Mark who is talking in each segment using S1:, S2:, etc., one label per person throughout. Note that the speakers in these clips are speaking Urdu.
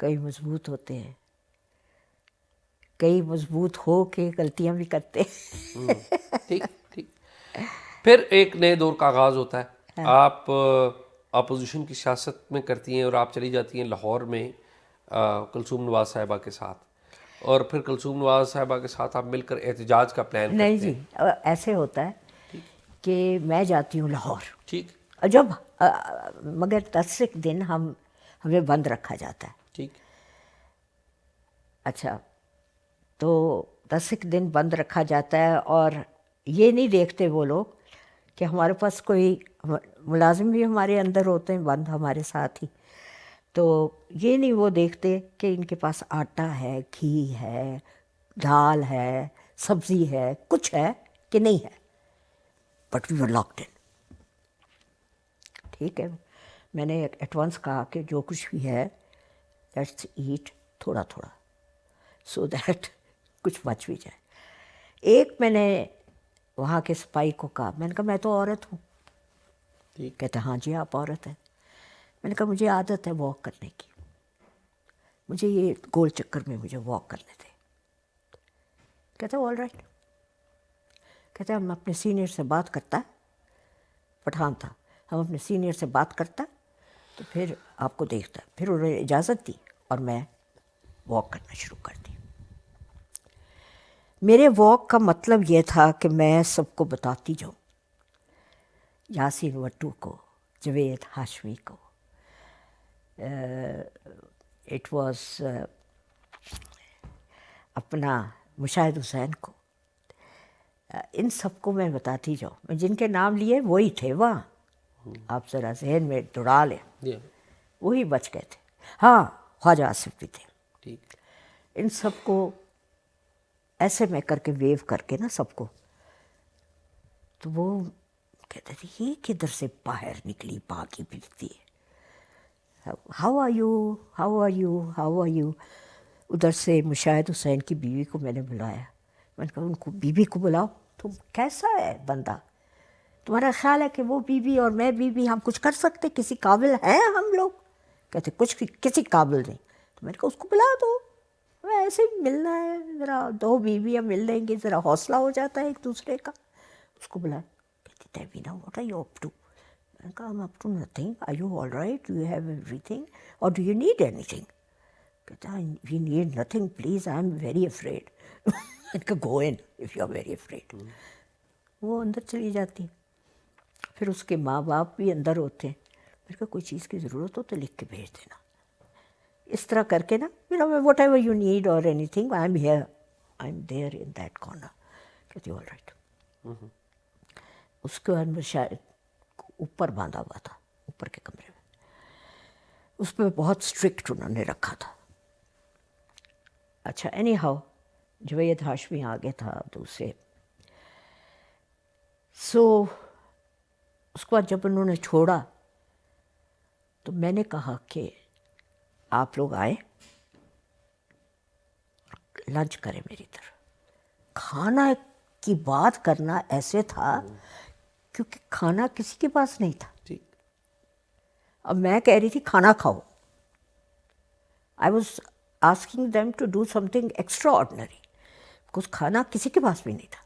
S1: کئی مضبوط ہوتے ہیں، کئی مضبوط ہو کے غلطیاں بھی کرتے ہیں.
S2: ٹھیک ٹھیک. پھر ایک نئے دور کا آغاز ہوتا ہے. آپ اپوزیشن کی سیاست میں کرتی ہیں اور آپ چلی جاتی ہیں لاہور میں کلثوم نواز صاحبہ کے ساتھ، اور پھر کلثوم نواز صاحبہ کے ساتھ آپ مل کر احتجاج کا پلان
S1: نہیں
S2: کرتے
S1: جی،
S2: ہیں.
S1: ایسے ہوتا ہے کہ میں جاتی ہوں لاہور،
S2: ٹھیک
S1: جب مگر 10 دن ہمیں بند رکھا جاتا ہے.
S2: ٹھیک.
S1: اچھا، تو 10 دن بند رکھا جاتا ہے، اور یہ نہیں دیکھتے وہ لوگ کہ ہمارے پاس کوئی ملازم بھی ہمارے اندر ہوتے ہیں بند ہمارے ساتھ ہی، تو یہ نہیں وہ دیکھتے کہ ان کے پاس آٹا ہے، گھی ہے، دال ہے، سبزی ہے، کچھ ہے کہ نہیں ہے. But we were locked in. ٹھیک ہے، میں نے ایٹ ونس کہا کہ جو کچھ بھی ہے لیٹس ایٹ تھوڑا تھوڑا سو دیٹ کچھ بچ بھی جائے. ایک میں نے وہاں کے سپاہی کو کہا، میں نے کہا میں تو عورت ہوں.
S2: ٹھیک.
S1: کہتے ہاں جی آپ عورت ہیں. میں نے کہا مجھے عادت ہے واک کرنے کی، مجھے یہ گول چکر میں مجھے واک کرنے تھے. کہتے آل رائٹ. کہتے ہم اپنے سینئر سے بات کرتا ہے، پٹھان تھا، ہم اپنے سینئر سے بات کرتا تو پھر آپ کو دیکھتا. پھر انہوں نے اجازت دی اور میں واک کرنا شروع کر دی. میرے واک کا مطلب یہ تھا کہ میں سب کو بتاتی جاؤں، یاسین وٹو کو، جاوید ہاشمی کو، اٹ واز اپنا مشاہد حسین کو، ان سب کو میں بتاتی جاؤں. میں جن کے نام لیے وہی تھے وہاں، آپ ذرا ذہن میں دوڑا لیں، وہی بچ گئے تھے. ہاں خواجہ آصف بھی تھے.
S2: ٹھیک.
S1: ان سب کو ایسے میں کر کے ویو کر کے نا سب کو، تو وہ کہتے تھے یہ کدھر سے باہر نکلی بھاگی پھرتی ہے. How are you, how are you, how are you. ادھر سے مشاہد حسین کی بیوی کو میں نے بلایا. میں نے کہا ان کو بیوی کو بلاؤ، تم کیسا ہے بندہ، تمہارا خیال ہے کہ وہ بیوی اور میں بیوی ہم کچھ کر سکتے، کسی قابل ہیں ہم لوگ؟ کہتے کچھ کسی قابل نہیں. تو میں نے کہا اس کو بلا دو، ایسے ہی ملنا ہے، ذرا دو بیویاں مل لیں گی، ذرا حوصلہ ہو جاتا ہے ایک دوسرے کا. اس کو بلا. کہتی Tehmina what are you up to? میں نے کہا I'm up to nothing. Are you all right? Do you have everything? Or do you need anything? کہتا we need nothing, please, I'm very afraid. میں نے کہا go in if you're very afraid. وہ اندر چلی جاتی. پھر اس کے ماں باپ بھی اندر ہوتے ہیں. میں نے کہا کوئی چیز کی ضرورت ہو تو لکھ کے بھیج دینا. اس طرح کر کے نا وٹ ایور یو نیڈ اور any thing I am here, I am there in that corner. کہتی آل رائٹ. اس کے بعد میں شاید اوپر باندھا ہوا تھا، اوپر کے کمرے میں، اس پہ بہت اسٹرکٹ انہوں نے رکھا تھا. اچھا اینی ہاؤ جاوید ہاشمی آگے تھا دوسرے. سو اس کے بعد جب انہوں نے چھوڑا تو میں نے کہا کہ آپ لوگ آئے لنچ کریں میری طرف. کھانا کی بات کرنا ایسے تھا کیونکہ کھانا کسی کے پاس نہیں تھا.
S2: ٹھیک.
S1: اب میں کہہ رہی تھی کھانا کھاؤ. I was asking them to do something extraordinary because کھانا کسی کے پاس بھی نہیں تھا.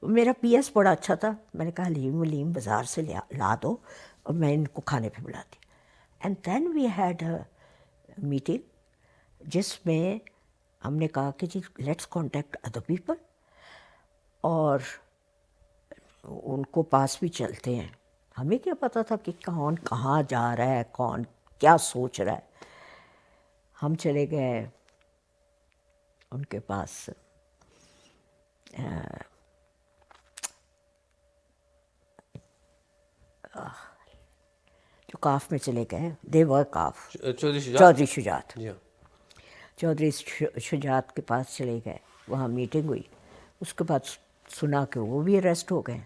S1: میرا پی ایس بڑا اچھا تھا. میں نے کہا حلیم ولیم بازار سے لا دو اور میں ان کو کھانے پہ بلاتی. And then we had a meeting جس میں ہم نے کہا کہ جی لیٹس کانٹیکٹ ادر پیپل اور ان کو پاس بھی چلتے ہیں. ہمیں کیا پتہ تھا کہ کون کہاں جا رہا ہے، کون کیا سوچ رہا ہے. ہم چلے گئے ان کے پاس جو کاف میں چلے گئے، دیور کاف، چودھری شجاعت.
S2: جی ہاں.
S1: چودھری شجاعت کے پاس چلے گئے، وہاں میٹنگ ہوئی. اس کے بعد سنا کہ وہ بھی اریسٹ ہو گئے.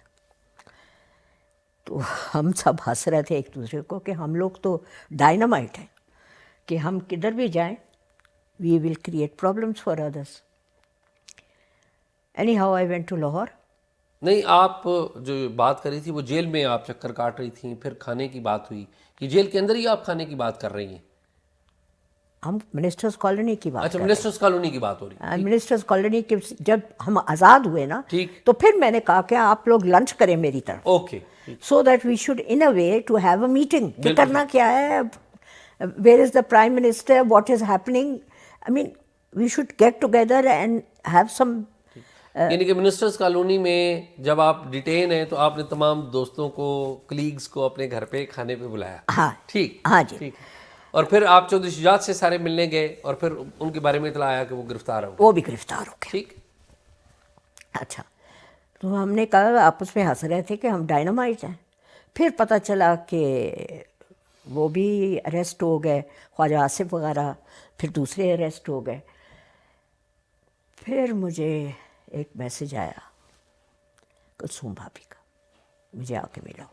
S1: تو ہم سب ہنس رہے تھے ایک دوسرے کو کہ ہم لوگ تو ڈائنامائٹ ہیں کہ ہم کدھر بھی جائیں we will create problems for others. Anyhow I went to Lahore.
S2: نہیں، آپ جو بات کر رہی تھی وہ جیل میں آپ چکر کاٹ رہی تھیں، پھر کھانے کی بات ہوئی کہ جیل کے اندر ہی آپ کھانے کی بات کر رہی ہیں.
S1: ہم منسٹرز کالونی کی بات
S2: اچھا منسٹرز کالونی کی بات ہو رہی ہے.
S1: منسٹرز کالونی کے جب ہم آزاد ہوئے نا
S2: ٹھیک.
S1: تو پھر میں نے کہا کہ آپ لوگ لنچ کریں میری طرف,
S2: okay.
S1: So that we should in a way to have a meeting کہ کرنا کیا ہے, where is the prime minister, what is happening, I mean we should get together and have some.
S2: یعنی کہ منسٹرز کالونی میں جب آپ ڈیٹین ہیں تو آپ نے تمام دوستوں کو, کلیگز کو اپنے گھر پہ کھانے پہ بلایا.
S1: ہاں
S2: ٹھیک.
S1: ہاں جی.
S2: ٹھیک. اور پھر آپ چودھری شجاعت سے سارے ملنے گئے اور پھر ان کے بارے میں اطلاع آیا کہ وہ گرفتار ہو گئے.
S1: وہ بھی گرفتار ہو گئے.
S2: ٹھیک.
S1: اچھا, تو ہم نے کہا آپس میں ہنس رہے تھے کہ ہم ڈائنامائٹ ہیں. پھر پتہ چلا کہ وہ بھی اریسٹ ہو گئے, خواجہ آصف وغیرہ, پھر دوسرے اریسٹ ہو گئے. پھر مجھے ایک میسج آیا کلثوم بھابھی کا, مجھے آ کے ملا.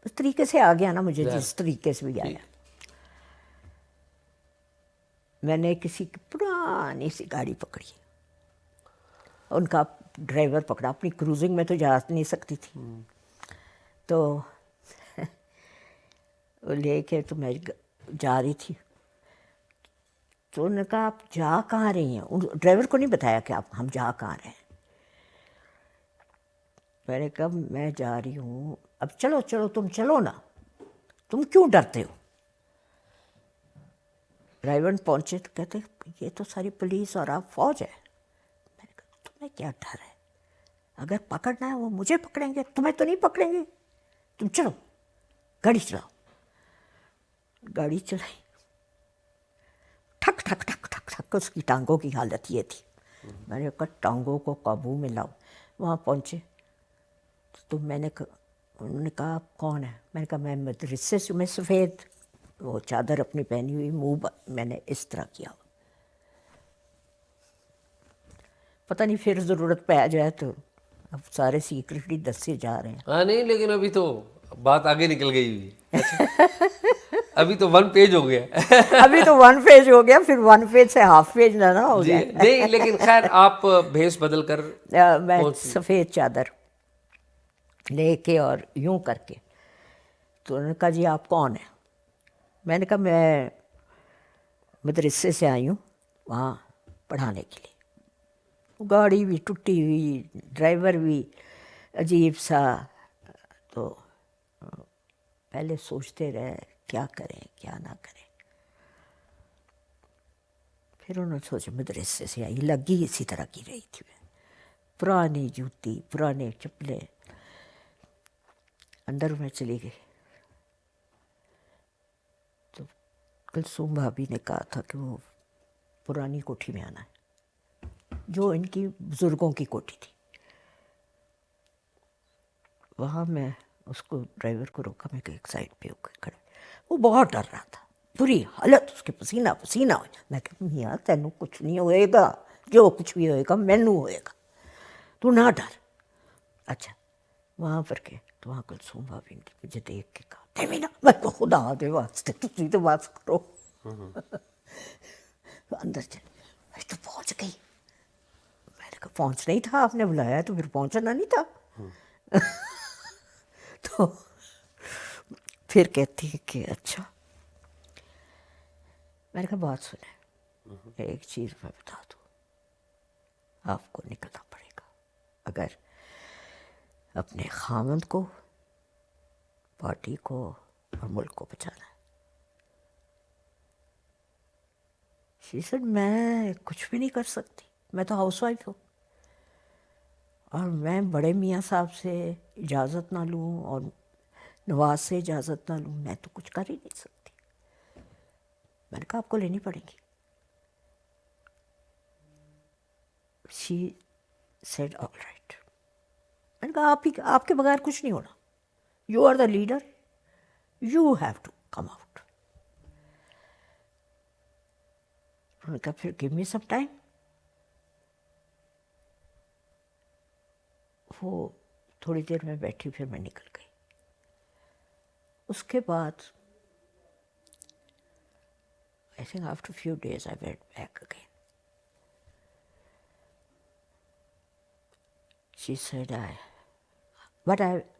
S1: اس طریقے سے آ گیا نا مجھے, جس طریقے سے بھی آیا. میں نے کسی کی پرانی سی گاڑی پکڑی, ان کا ڈرائیور پکڑا, اپنی کروزنگ میں تو جا نہیں سکتی تھی, تو وہ لے کے تو میں جا رہی تھی. تو انہوں نے کہا آپ جا کہاں رہی ہیں, ڈرائیور کو نہیں بتایا کہ آپ ہم جا کہاں رہے ہیں. میں نے کہا میں جا رہی ہوں, اب چلو چلو تم چلو نا, تم کیوں ڈرتے ہو. ڈرائیور پہنچے تو کہتے یہ تو ساری پولیس اور آپ فوج ہے. میں نے کہا تمہیں کیا ڈر ہے, اگر پکڑنا ہے وہ مجھے پکڑیں گے, تمہیں تو نہیں پکڑیں گے, تم چلو گاڑی چلاؤ. گاڑی چلائی, ٹھک ٹھک ٹھک ٹھک ٹھک, اس کی ٹانگوں کی حالت یہ تھی. میں نے کہا ٹانگوں کو قابو میں لاؤ. وہاں پہنچے تو میں نے کہا, انہوں نے کہا آپ کون ہیں. میں نے کہا میں مدرسے سے, میں سفید وہ چادر اپنی پہنی ہوئی, منہ میں نے اس طرح کیا. پتہ نہیں پھر ضرورت پہ آ جائے تو اب سارے سیکرٹلی دسے جا رہے ہیں.
S2: ہاں نہیں, لیکن ابھی تو بات آگے نکل گئی ہوئی ہے. ابھی تو 1 پیج ہو گیا.
S1: ابھی تو 1 پیج ہو گیا, پھر 1 پیج سے ہاف پیج نہ ہو
S2: جی
S1: جائے.
S2: نہیں, لیکن خیر آپ بھیس بدل کر
S1: میں سفید چادر لے کے اور یوں کر کے, تو انہوں نے کہا جی آپ کون ہیں. میں نے کہا میں مدرسے سے آئی ہوں وہاں پڑھانے کے لیے. گاڑی بھی ٹوٹی ہوئی, ڈرائیور بھی عجیب سا. تو پہلے سوچتے رہے کیا کریں کیا نہ کریں. پھر انہوں نے سوچا مدرسے سے آئی, لگی اسی طرح کی رہی تھی میں, پرانی جوتی پرانے چپلیں. اندر میں چلی گئی تو کلثوم بھابھی نے کہا تھا کہ وہ پرانی کوٹھی میں آنا ہے, جو ان کی بزرگوں کی کوٹھی تھی. وہاں میں اس کو ڈرائیور کو روکا, میں کہ ایک سائڈ پہ ہو کے کھڑے. وہ بہت ڈر رہا تھا, بری حالت, اس کے پسینہ پسینہ ہو جائے. میں کہ میاں تینوں کچھ نہیں ہوئے گا, جو کچھ بھی ہوئے گا مینوں ہوئے گا, تو نہ ڈر. اچھا وہاں پر کے تو وہاں کلثوم بھابھی نے مجھے دیکھ کے کہا تیمینا, میں کو خدا دے واسطے تسی تو بات کرو. اندر چلے, میں تو پہنچ گئی. میں نے کہا پہنچنا ہی تھا, آپ نے بلایا تو پھر پہنچنا نہیں تھا. تو پھر کہتی ہے کہ اچھا. میں نے کہا بات سنیں, ایک چیز میں بتا دوں, آپ کو نکلنا پڑے گا اگر اپنے خاوند کو, پارٹی کو اور ملک کو بچانا ہے. شی سیڈ میں کچھ بھی نہیں کر سکتی, میں تو ہاؤس وائف ہوں, اور میں بڑے میاں صاحب سے اجازت نہ لوں اور نواز سے اجازت نہ لوں, میں تو کچھ کر ہی نہیں سکتی. میں نے کہا آپ کو لینی پڑے گی. She said all right. میں نے کہا آپ کے بغیر کچھ نہیں ہونا, you are the leader, you have to come out. انہوں نے کہا پھر گیو می سم ٹائم. وہ تھوڑی دیر میں بیٹھی, پھر میں نکل گئی. اس کے بعد I think after a few days I went back again. She said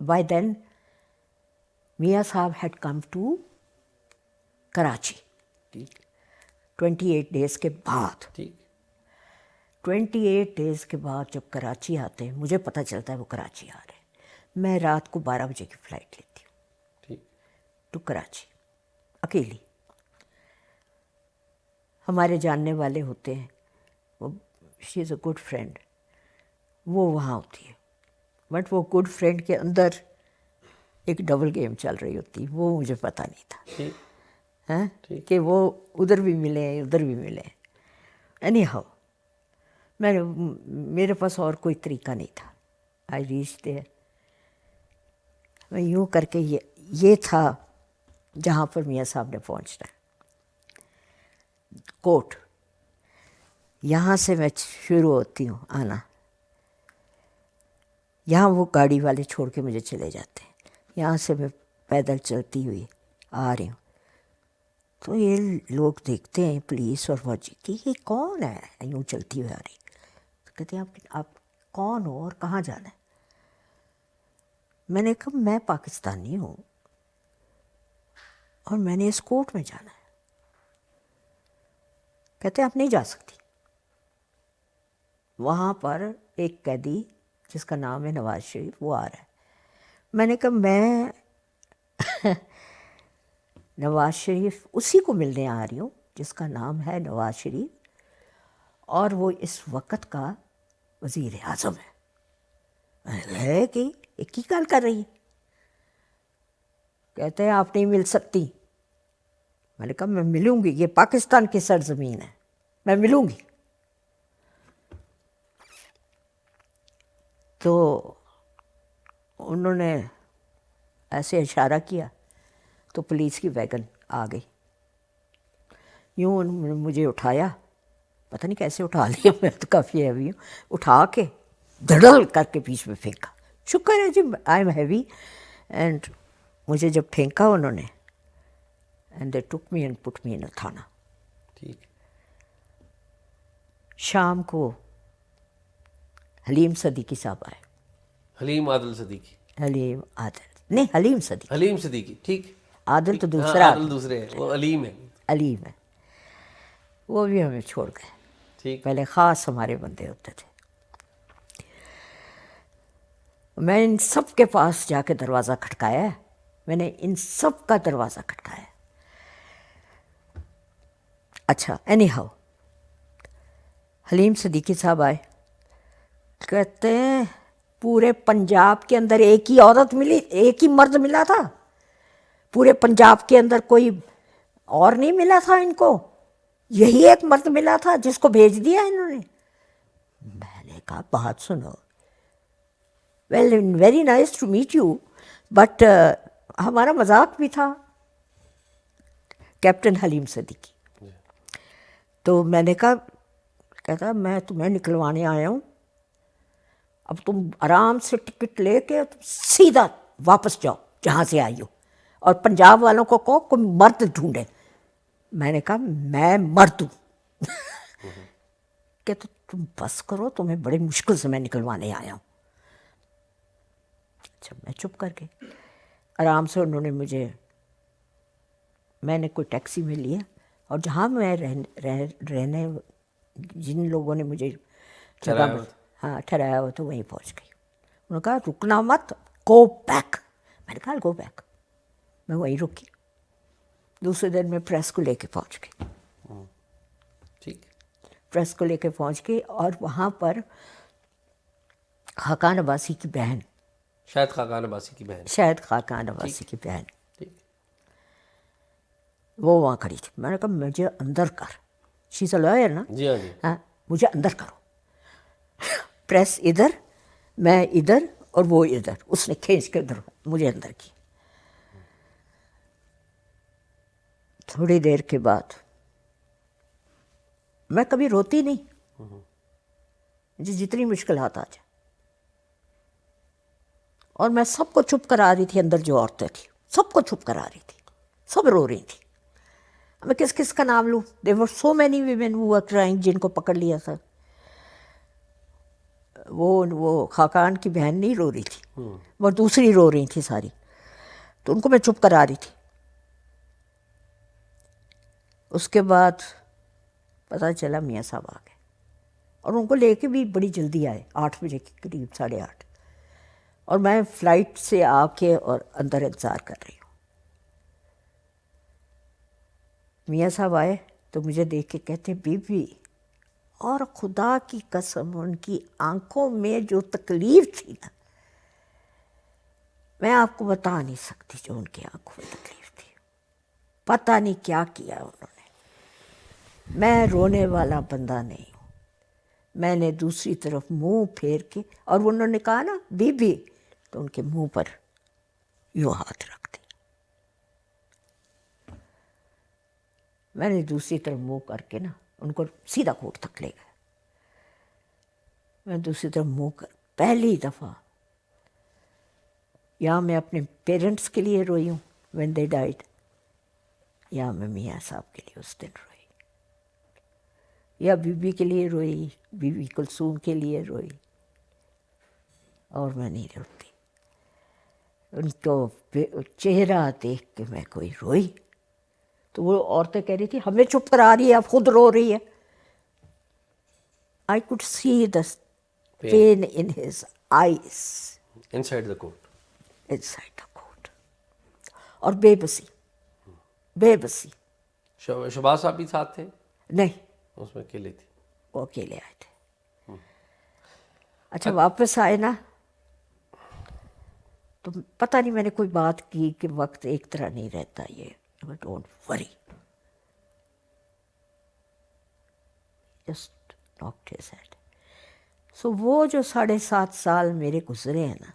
S1: by then Mia Saab had come to Karachi. 28 days کے بعد،
S2: ٹھیک
S1: 28 ڈیز کے بعد جب کراچی آتے ہیں، مجھے پتہ چلتا ہے وہ کراچی آ رہے ہیں، میں رات کو 12 بجے کی فلائٹ لیتی ہوں
S2: ٹھیک
S1: ٹو کراچی، اکیلی. ہمارے جاننے والے ہوتے ہیں، وہ شی از اے گڈ فرینڈ، وہ وہاں ہوتی ہے، بٹ وہ گڈ فرینڈ کے اندر ایک ڈبل گیم چل رہی ہوتی، وہ مجھے پتہ نہیں تھا
S2: ٹھیک
S1: ہاں کہ وہ ادھر بھی ملے ادھر بھی ملے. اینی ہاؤ میرے پاس اور کوئی طریقہ نہیں تھا. آئی ریچ دیر، میں یوں کر کے یہ تھا جہاں پر میاں صاحب نے پہنچنا ہے، کوٹ. یہاں سے میں شروع ہوتی ہوں آنا، یہاں وہ گاڑی والے چھوڑ کے مجھے چلے جاتے ہیں، یہاں سے میں پیدل چلتی ہوئی آ رہی ہوں. تو یہ لوگ دیکھتے ہیں پولیس اور فوجی کہ یہ کون ہے یوں چلتی ہوئی آ رہی. تو کہتے ہیں آپ کون ہو اور کہاں جانا ہے؟ میں نے کہا میں پاکستانی ہوں اور میں نے اس کوٹ میں جانا ہے. کہتے ہیں آپ نہیں جا سکتی. وہاں پر ایک قیدی جس کا نام ہے نواز شریف، وہ آ رہا ہے. میں نے کہا میں نواز شریف اسی کو ملنے آ رہی ہوں جس کا نام ہے نواز شریف، اور وہ اس وقت کا وزیر اعظم ہے. کہ ایک ہی گل کر رہی ہے. کہتے ہیں آپ نہیں مل سکتی. میں نے کہا میں ملوں گی، یہ پاکستان کی سرزمین ہے، میں ملوں گی. تو انہوں نے ایسے اشارہ کیا تو پولیس کی ویگن آ گئی. یوں انہوں نے مجھے اٹھایا، پتہ نہیں کیسے اٹھا لیا، میں تو کافی ہیوی ہوں، اٹھا کے دھڑل کر کے بیچ میں پھینکا. شکر ہے جی آئی ایم ہیوی. اینڈ مجھے جب پھینکا انہوں نے، and they tick me and put می ان تھانہ.
S2: ٹھیک
S1: شام کو حلیم صدیقی صاحب آئے.
S2: حلیم عادل صدیقی،
S1: حلیم عادل نہیں، حلیم صدیقی.
S2: حلیم صدیقی ٹھیک.
S1: عادل تو
S2: ہاں
S1: دوسرا
S2: عادل دوسرے ہیں، وہ علیم ہے.
S1: علیم ہے. وہ بھی ہمیں چھوڑ گئے.
S2: ٹھیک
S1: پہلے خاص ہمارے بندے ہوتے تھے. میں ان سب کے پاس جا کے دروازہ کھٹکایا ہے، میں نے ان سب کا دروازہ کھٹکایا. اچھا اینی ہاؤ حلیم صدیقی صاحب آئے. کہتے ہیں پورے پنجاب کے اندر ایک ہی عورت ملی، ایک ہی مرد ملا تھا، پورے پنجاب کے اندر کوئی اور نہیں ملا تھا ان کو، یہی ایک مرد ملا تھا جس کو بھیج دیا انہوں نے. میں نے کہا بات سنو، well very nice to meet you, but ہمارا مذاق بھی تھا. کیپٹن حلیم صدیقی. تو میں نے کہا، کہتا میں تمہیں نکلوانے آیا ہوں، اب تم آرام سے ٹکٹ لے کے سیدھا واپس جاؤ جہاں سے آئی ہو، اور پنجاب والوں کو کہو کوئی مرد ڈھونڈے. میں نے کہا میں مرد ہوں. کہ تم بس کرو، تمہیں بڑے مشکل سے میں نکلوانے آیا ہوں. اچھا میں چپ کر گئی. آرام سے انہوں نے مجھے، میں نے کوئی ٹیکسی میں لیا، اور جہاں میں رہنے جن لوگوں نے مجھے جگہ ٹھہرایا ہوا تو وہیں پہنچ گئی. انہوں نے کہا رکنا مت، گو بیک. میں نے کہا گو بیک. میں وہیں رکی. دوسرے دن میں پریس کو لے کے پہنچ گئی.
S2: ٹھیک
S1: پریس کو لے کے پہنچ گئی، اور وہاں پر خاقان عباسی کی بہن،
S2: شاید خاقان عباسی کی بہن.
S1: شاید خاقان عباسی کی بہن،
S2: ٹھیک
S1: وہ وہاں کھڑی تھی. میں نے کہا مجھے اندر کر. شی از اے لائر نا.
S2: جی ہاں جی.
S1: ہاں مجھے اندر کرو. پریس ادھر، میں ادھر، اور وہ ادھر. اس نے کھینچ کے ادھر مجھے اندر کی. تھوڑی دیر کے بعد میں کبھی روتی نہیں، مجھے جتنی مشکلات آ جائے، اور میں سب کو چپ کرا رہی تھی. اندر جو عورتیں تھیں سب کو چپ کرا رہی تھی، سب رو رہی تھی. میں کس کس کا نام لوں؟ there were so many women who were crying جن کو پکڑ لیا تھا. وہ خاقان کی بہن نہیں رو رہی تھی، وہ دوسری رو رہی تھی ساری. تو ان کو میں چپ کرا رہی تھی. اس کے بعد پتہ چلا میاں صاحب آ گئے، اور ان کو لے کے بھی بڑی جلدی آئے، 8 بجے کے قریب، 8:30، اور میں فلائٹ سے آ کے اور اندر انتظار کر رہی ہوں۔ میاں صاحب آئے تو مجھے دیکھ کے کہتے بی بی، اور خدا کی قسم ان کی آنکھوں میں جو تکلیف تھی نا، میں آپ کو بتا نہیں سکتی جو ان کی آنکھوں میں تکلیف تھی، پتہ نہیں کیا کیا انہوں نے۔ میں رونے والا بندہ نہیں ہوں، میں نے دوسری طرف منہ پھیر کے، اور انہوں نے کہا نا بی بی، تو ان کے منہ پر یوں ہاتھ رکھ دیا۔ میں نے دوسری طرف منہ کر کے نا ان کو سیدھا کوٹ تک لے گیا۔ میں دوسری طرف منہ کر، پہلی دفعہ یا میں اپنے پیرنٹس کے لیے روئی ہوں when they died، یا میں میاں صاحب کے لیے اس دن روئی، یا بی بی کے لیے روئی، بی بی کلثوم کے لیے روئی، اور میں نہیں روتی۔ ان کو چہرہ دیکھ کے میں کوئی روئی تو وہ عورتیں کہہ رہی تھی ہمیں چپ کرا رہی ہے، اب خود رو رہی ہے۔ I could see the pain in his eyes
S2: inside the court.
S1: inside the coat، اور بے بسی، بے بسی۔
S2: شہباز صاحب بھی ساتھ تھے
S1: نہیں،
S2: اس میں، اکیلے تھی؟
S1: وہ اکیلے آئے تھے۔ اچھا واپس آئے نا تو پتہ نہیں میں نے کوئی بات کی کہ وقت ایک طرح نہیں رہتا، یہ don't worry, just knocked his head۔ سو وہ جو 7.5 سال میرے گزرے ہیں نا،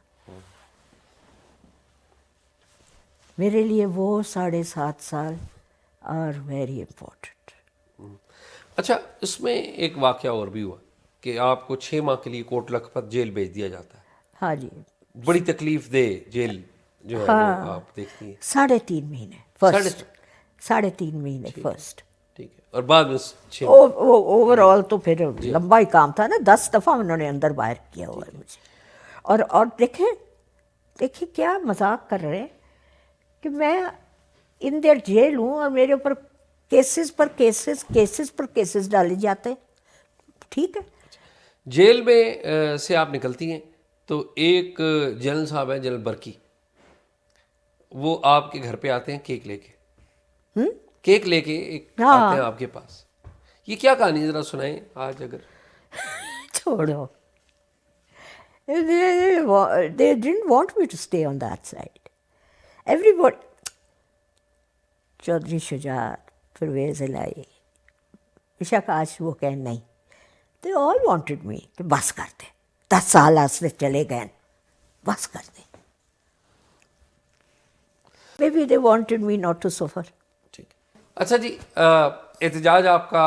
S1: میرے لیے وہ 7.5 سال آر ویری امپورٹنٹ۔
S2: اچھا، اس میں ایک واقعہ اور بھی ہوا کہ آپ کو 6 ماہ کے لیے کوٹ لکھپت جیل بھیج دیا جاتا ہے۔
S1: ہاں جی،
S2: بڑی تکلیف دہ جیل جو ہے وہ آپ دیکھتی ہیں۔
S1: 3.5 مہینے فرسٹ، 3.5 مہینے فرسٹ،
S2: ٹھیک ہے، اور بعد میں 6
S1: اوور آل تو پھر لمبا ہی کام تھا نا، 10 دفعہ انہوں نے اندر باہر کیا ہوا ہے مجھے۔ اور دیکھیں کیا مذاق کر رہے ہیں کہ میں ان دیر جیل ہوں اور میرے اوپر کیسز پر کیسز ڈالے جاتے ہیں، ٹھیک ہے۔
S2: جیل میں سے آپ نکلتی ہیں تو ایک جنرل صاحب ہیں، جنرل برکی، وہ آپ کے گھر پہ آتے ہیں کیک لے کے، کیک لے کے آتے ہیں آپ کے پاس۔ یہ کیا کہانی، ذرا سنائیں آج اگر۔
S1: چھوڑو، they didn't want me to stay on that side. Everybody، Chaudhry شجاعت، پرویز الہی، اشاق آج وہ کہ نہیں، they all wanted me کہ بس کر دیں، 10 سال سے چلے گئے، بس کر دیں۔ Maybe they wanted me not to suffer۔
S2: ٹھیک، اچھا جی، احتجاج آپ کا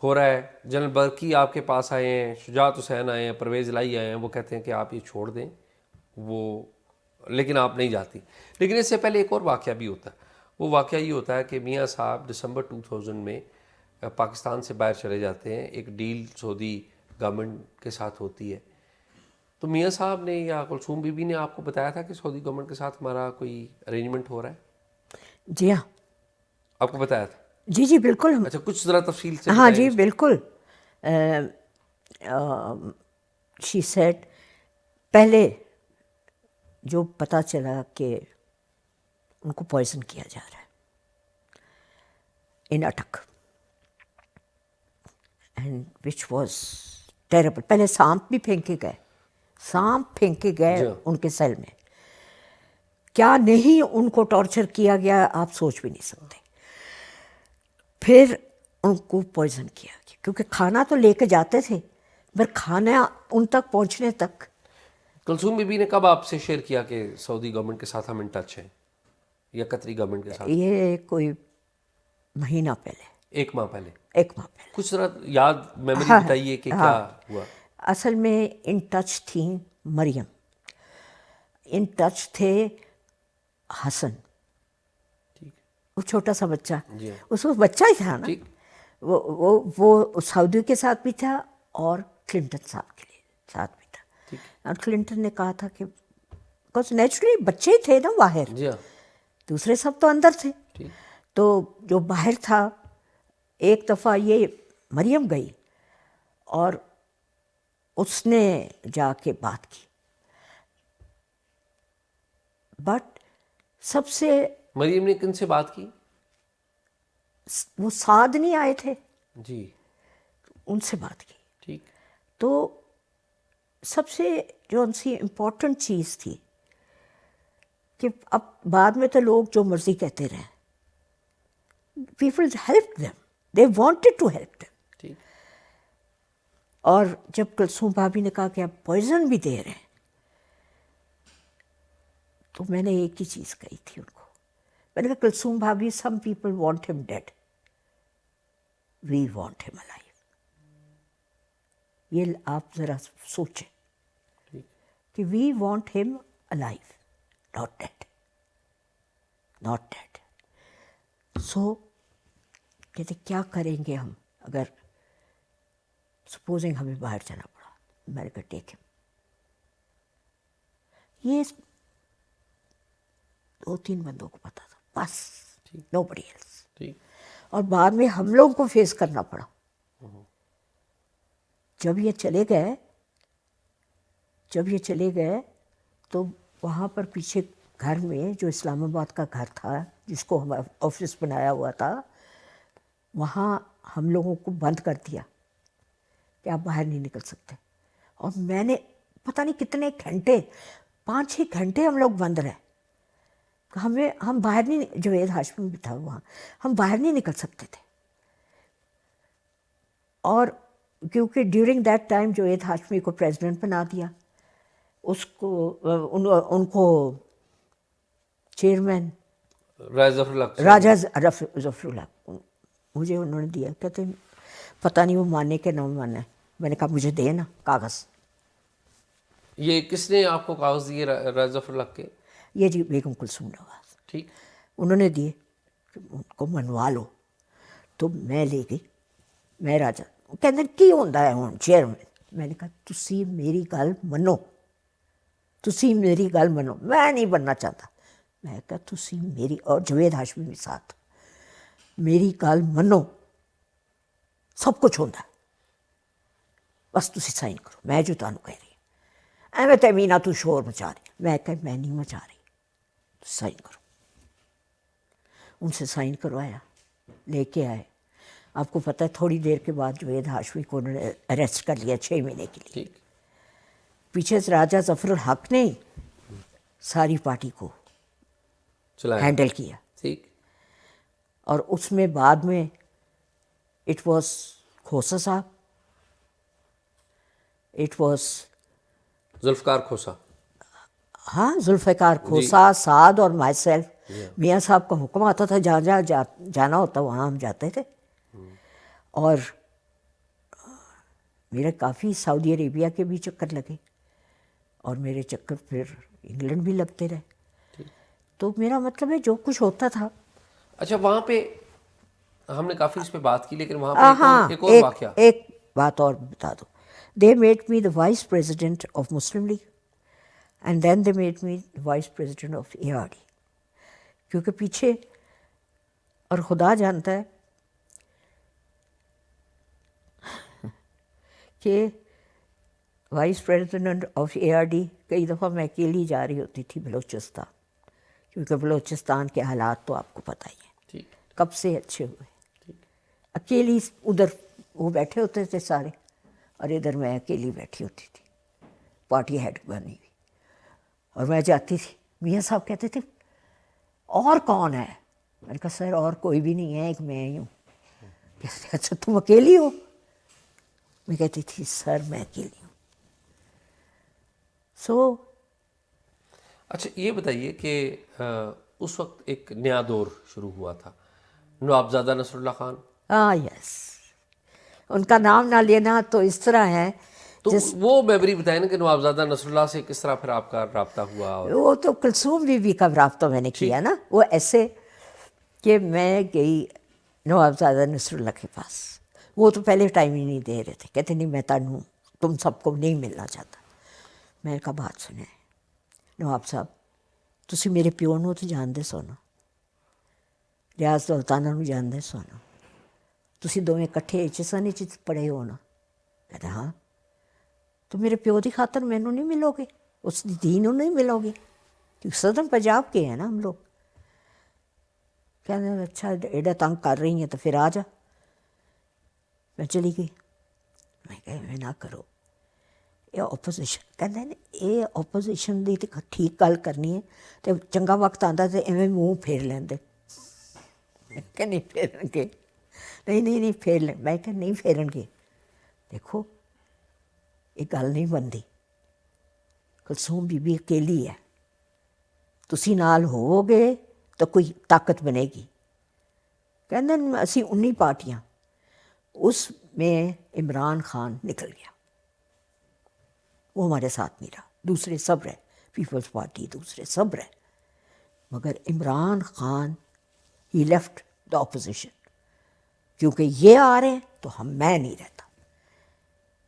S2: ہو رہا ہے، جنرل برکی آپ کے پاس آئے ہیں، شجاعت حسین آئے ہیں، پرویز الہی آئے ہیں، وہ کہتے ہیں کہ آپ یہ چھوڑ دیں، وہ لیکن آپ نہیں جاتی۔ لیکن اس سے پہلے ایک اور واقعہ بھی ہوتا ہے، وہ واقعہ یہ ہوتا ہے کہ میاں صاحب دسمبر 2000 میں پاکستان سے باہر چلے جاتے ہیں، ایک ڈیل سعودی گورنمنٹ کے ساتھ ہوتی ہے۔ تو میاں صاحب نے یا کلثوم بی بی نے آپ کو بتایا تھا کہ سعودی گورنمنٹ کے ساتھ ہمارا کوئی ارینجمنٹ ہو رہا ہے؟
S1: جی ہاں،
S2: آپ کو بتایا تھا؟
S1: جی بالکل۔
S2: اچھا، کچھ ذرا تفصیل سے
S1: ہاں
S2: بتائیں۔
S1: جی بالکل۔ شی سیڈ، پہلے جو پتہ چلا کہ ان کو پوائزن کیا جا رہا ہے ان اٹک، اینڈ وچ واز ٹیریبل۔ پہلے سانپ بھی پھینکے گئے ان کے سیل میں، کیا نہیں ان کو ٹارچر کیا گیا آپ سوچ بھی نہیں سکتے۔ پھر ان کو پوائزن کیا گیا، کیونکہ کھانا تو لے کے جاتے تھے، پر کھانا ان تک پہنچنے تک۔
S2: کلثوم بی بی نے کب آپ سے شیئر کیا کہ سعودی گورنمنٹ کے ساتھ ہم ان ٹچ ہیں، یا قطری گورنمنٹ کے ساتھ؟
S1: یہ کوئی مہینہ پہلے،
S2: 1 ماہ پہلے۔
S1: 1 ماہ پہلے۔
S2: کچھ ذرا یاد میموری بتائیے کہ کیا ہوا۔
S1: اصل میں ان ٹچ تھیں مریم، ان ٹچ تھے حسن، وہ چھوٹا سا بچہ، اس وقت بچہ ہی تھا نا، وہ سعودی کے ساتھ بھی تھا اور کلنٹن صاحب کے ساتھ بھی تھا۔ اور کلنٹن نے کہا تھا کہ بکاز نیچرلی بچے ہی تھے نا باہر، دوسرے سب تو اندر تھے، تو جو باہر تھا ایک دفعہ یہ مریم گئی اور اس نے جا کے بات کی. بٹ سب سے
S2: مریم نے کن سے بات کی؟
S1: وہ سعد نہیں آئے تھے,
S2: جی
S1: ان سے بات کی.
S2: ٹھیک.
S1: تو سب سے جو ان سی امپورٹنٹ چیز تھی کہ اب بعد میں تو لوگ جو مرضی کہتے رہے, people help them, they wanted to help them.
S2: ٹھیک.
S1: اور جب کلثوم بھابھی نے کہا کہ آپ پوائزن بھی دے رہے ہیں, تو میں نے ایک ہی چیز کہی تھی ان کو, میں نے کہا کلثوم بھابھی, some people want him dead, we want him alive. یہ آپ ذرا سوچیں کہ we want him alive, not dead, not dead. So کہتے کیا کریں گے ہم اگر سپوزنگ ہمیں باہر جانا پڑا. میں نے کہا ٹیک ہم. یہ 2-3 بندوں کو پتا تھا بس, نو بڈی ایلس.
S2: ٹھیک.
S1: اور بعد میں ہم لوگوں کو فیس کرنا پڑا. جب یہ چلے گئے تو وہاں پر پیچھے گھر میں جو اسلام آباد کا گھر تھا جس کو ہم آفس بنایا ہوا تھا, وہاں ہم لوگوں کو بند کر دیا کہ آپ باہر نہیں نکل سکتے. اور میں نے پتہ نہیں کتنے گھنٹے, 5-6 گھنٹے ہم لوگ بند رہے. ہم باہر نہیں, جوید ہاشمی بھی تھا وہاں, ہم باہر نہیں نکل سکتے تھے. اور کیونکہ during that time Javed Hashmi کو پریزیڈنٹ بنا دیا, اس کو ان کو چیئرمین راجہ ظفر اللہ مجھے انہوں نے دیا. کہتے پتہ نہیں وہ مانے کہ نہ مانے. میں نے کہا مجھے دے نا کاغذ.
S2: یہ کس نے آپ کو کاغذ دیے راجہ ظفر اللہ کے؟
S1: یہ جی بیگم کلثوم نواز.
S2: ٹھیک.
S1: انہوں نے دیے کہ ان کو منوا لو. تو میں لے گئی, میں راجہ کہتے کی ہوتا ہے ہوں چیئرمین. میں نے کہا تسی میری گل منو, تسی میری گل منو, میں نہیں بننا چاہتا. میں کہا تسی میری, اور جوید ہاشمی بھی ساتھ, میری گل منو, سب کچھ ہوتا ہے, بس تسی سائن کرو میں جو تمہیں کہہ رہی ہوں. ایویں تے مینا تو شور مچا رہی. میں کہا میں نہیں مچا رہی, سائن کرو. ان سے سائن کروایا, لے کے آئے. آپ کو پتہ ہے تھوڑی دیر کے بعد جوید ہاشمی کو انہوں نے اریسٹ کر لیا 6 مہینے کے لیے.
S2: ٹھیک.
S1: پیچھے سے راجہ ظفر الحق نے ساری پارٹی کو
S2: چلایا.
S1: ہینڈل کیا.
S2: ٹھیک.
S1: اور اس میں بعد میں اٹ واز کھوسا صاحب, اٹ واز
S2: ذوالفقار کھوسا.
S1: ہاں ذوالفقار کھوسا, سعد اور مائی سیلف. میاں صاحب کا حکم آتا تھا جہاں جہاں جانا ہوتا وہاں ہم جاتے تھے. اور میرے کافی سعودی عربیہ کے بھی چکر لگے, اور میرے چکر پھر انگلینڈ بھی لگتے رہے. تو میرا مطلب ہے جو کچھ ہوتا تھا.
S2: اچھا, وہاں پہ ہم نے کافی اس پہ بات کی, لیکن وہاں پہ ایک اور واقعہ.
S1: ایک بات اور بتا دو. They made me the vice president of Muslim League, and then they made me vice president of ARD. کیونکہ پیچھے, اور خدا جانتا ہے کہ وائس پریزیڈنٹ آف ARD کئی دفعہ میں اکیلی جا رہی ہوتی تھی بلوچستان, کیونکہ بلوچستان کے حالات تو آپ کو پتہ ہی ہیں کب سے اچھے ہوئے. اکیلی ادھر وہ بیٹھے ہوتے تھے سارے, اور ادھر میں اکیلی بیٹھی ہوتی تھی, پارٹی ہیڈ بنی ہوئی. اور میں جاتی تھی, میاں صاحب کہتے تھے اور کون ہے؟ میں نے کہا سر اور کوئی بھی نہیں ہے, ایک میں ہی ہوں. کہتے اچھا تم اکیلی ہو؟ میں کہتی تھی سر میں اکیلی ہوں. سو
S2: اچھا یہ بتائیے کہ اس وقت ایک نیا دور شروع ہوا تھا, نوابزادہ نصر اللہ خان.
S1: ہاں یس, ان کا نام نہ لینا تو اس طرح ہے.
S2: تو وہ میموری بتائیں نا کہ نوابزادہ نصر اللہ سے کس طرح پھر آپ کا رابطہ ہوا. اور
S1: وہ تو کلثوم بیوی کا رابطہ میں نے کیا نا, وہ ایسے کہ میں گئی نوابزادہ نصر اللہ کے پاس. وہ تو پہلے ٹائم ہی نہیں دے رہے تھے, کہتے نہیں میں تم سب کو نہیں ملنا چاہتا. میں نے کہا بات سنیں نواب صاحب, تسی میرے پیو نو تو جانتے سونا, ریاض سلطانہ نو جانتے سونا, ਤੁਸੀਂ ਦੋਵੇਂ ਇਕੱਠੇ HSN 'ਚ ਪੜ੍ਹੇ ਹੋ ਨਾ? ਕਹਿੰਦਾ ਹਾਂ। تو میرے پیو کی خاطر مینوں نہیں ملو گے، اس دی دھی نوں نہیں ملو گے، کیونکہ سدرن پنجاب کے ہیں نا ہم لوگ۔ کہتے اچھا ایڈا تنگ کر رہی ہیں تو پھر آ جا۔ میں چلی گئی۔ میں کہا میں نہ کرو، یہ اپوزیشن کہتے ہیں یہ اپوزیشن دی تے ٹھیک گل کرنی ہے تو چنگا وقت آتا تو ایویں منہ پھیر لیندے کہ نہیں پھیرن گے، نہیں پھیر لیں۔ میں کہ نہیں پھیرن گے۔ دیکھو یہ گل نہیں بنتی، کلثوم بی بی اکیلی ہے، تسی نال ہوو گے تو کوئی طاقت بنے گی۔ کہندے اسی 19 پارٹیاں، اس میں عمران خان نکل گیا، وہ ہمارے ساتھ نہیں رہا، دوسرے سب رہے، پیپلز پارٹی دوسرے سب رہے، مگر Imran Khan he left the opposition, کیونکہ یہ آ رہے ہیں تو میں نہیں رہتا۔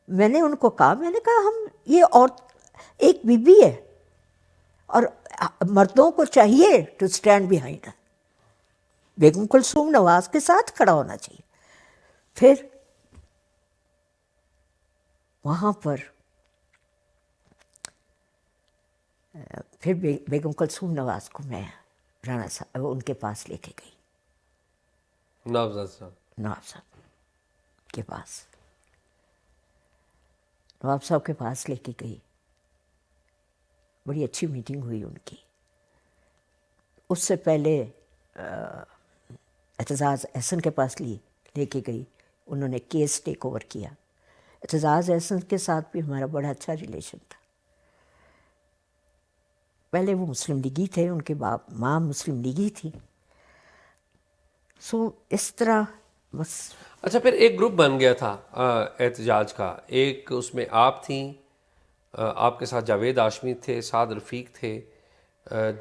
S1: میں نے ان کو کہا، میں نے کہا ہم یہ اور ایک بی بی ہے اور مردوں کو چاہیے ٹو اسٹینڈ بیہائنڈ ہر، بیگم کلثوم نواز کے ساتھ کھڑا ہونا چاہیے۔ پھر وہاں پر پھر بیگم کلثوم نواز کو میں رانا صاحب ان کے پاس لے کے گئی، نواب صاحب کے پاس، نواب صاحب کے پاس لے کے گئی۔ بڑی اچھی میٹنگ ہوئی ان کی۔ اس سے پہلے اعتزاز احسن کے پاس لے کے گئی، انہوں نے کیس ٹیک اوور کیا۔ اعتزاز احسن کے ساتھ بھی ہمارا بڑا اچھا ریلیشن تھا۔ پہلے وہ مسلم لیگی تھے، ان کے ماں مسلم لیگی تھی، سو اس طرح بس۔
S2: اچھا پھر ایک گروپ بن گیا تھا احتجاج کا، ایک اس میں آپ تھیں، آپ کے ساتھ جاوید ہاشمی تھے، سعد رفیق تھے،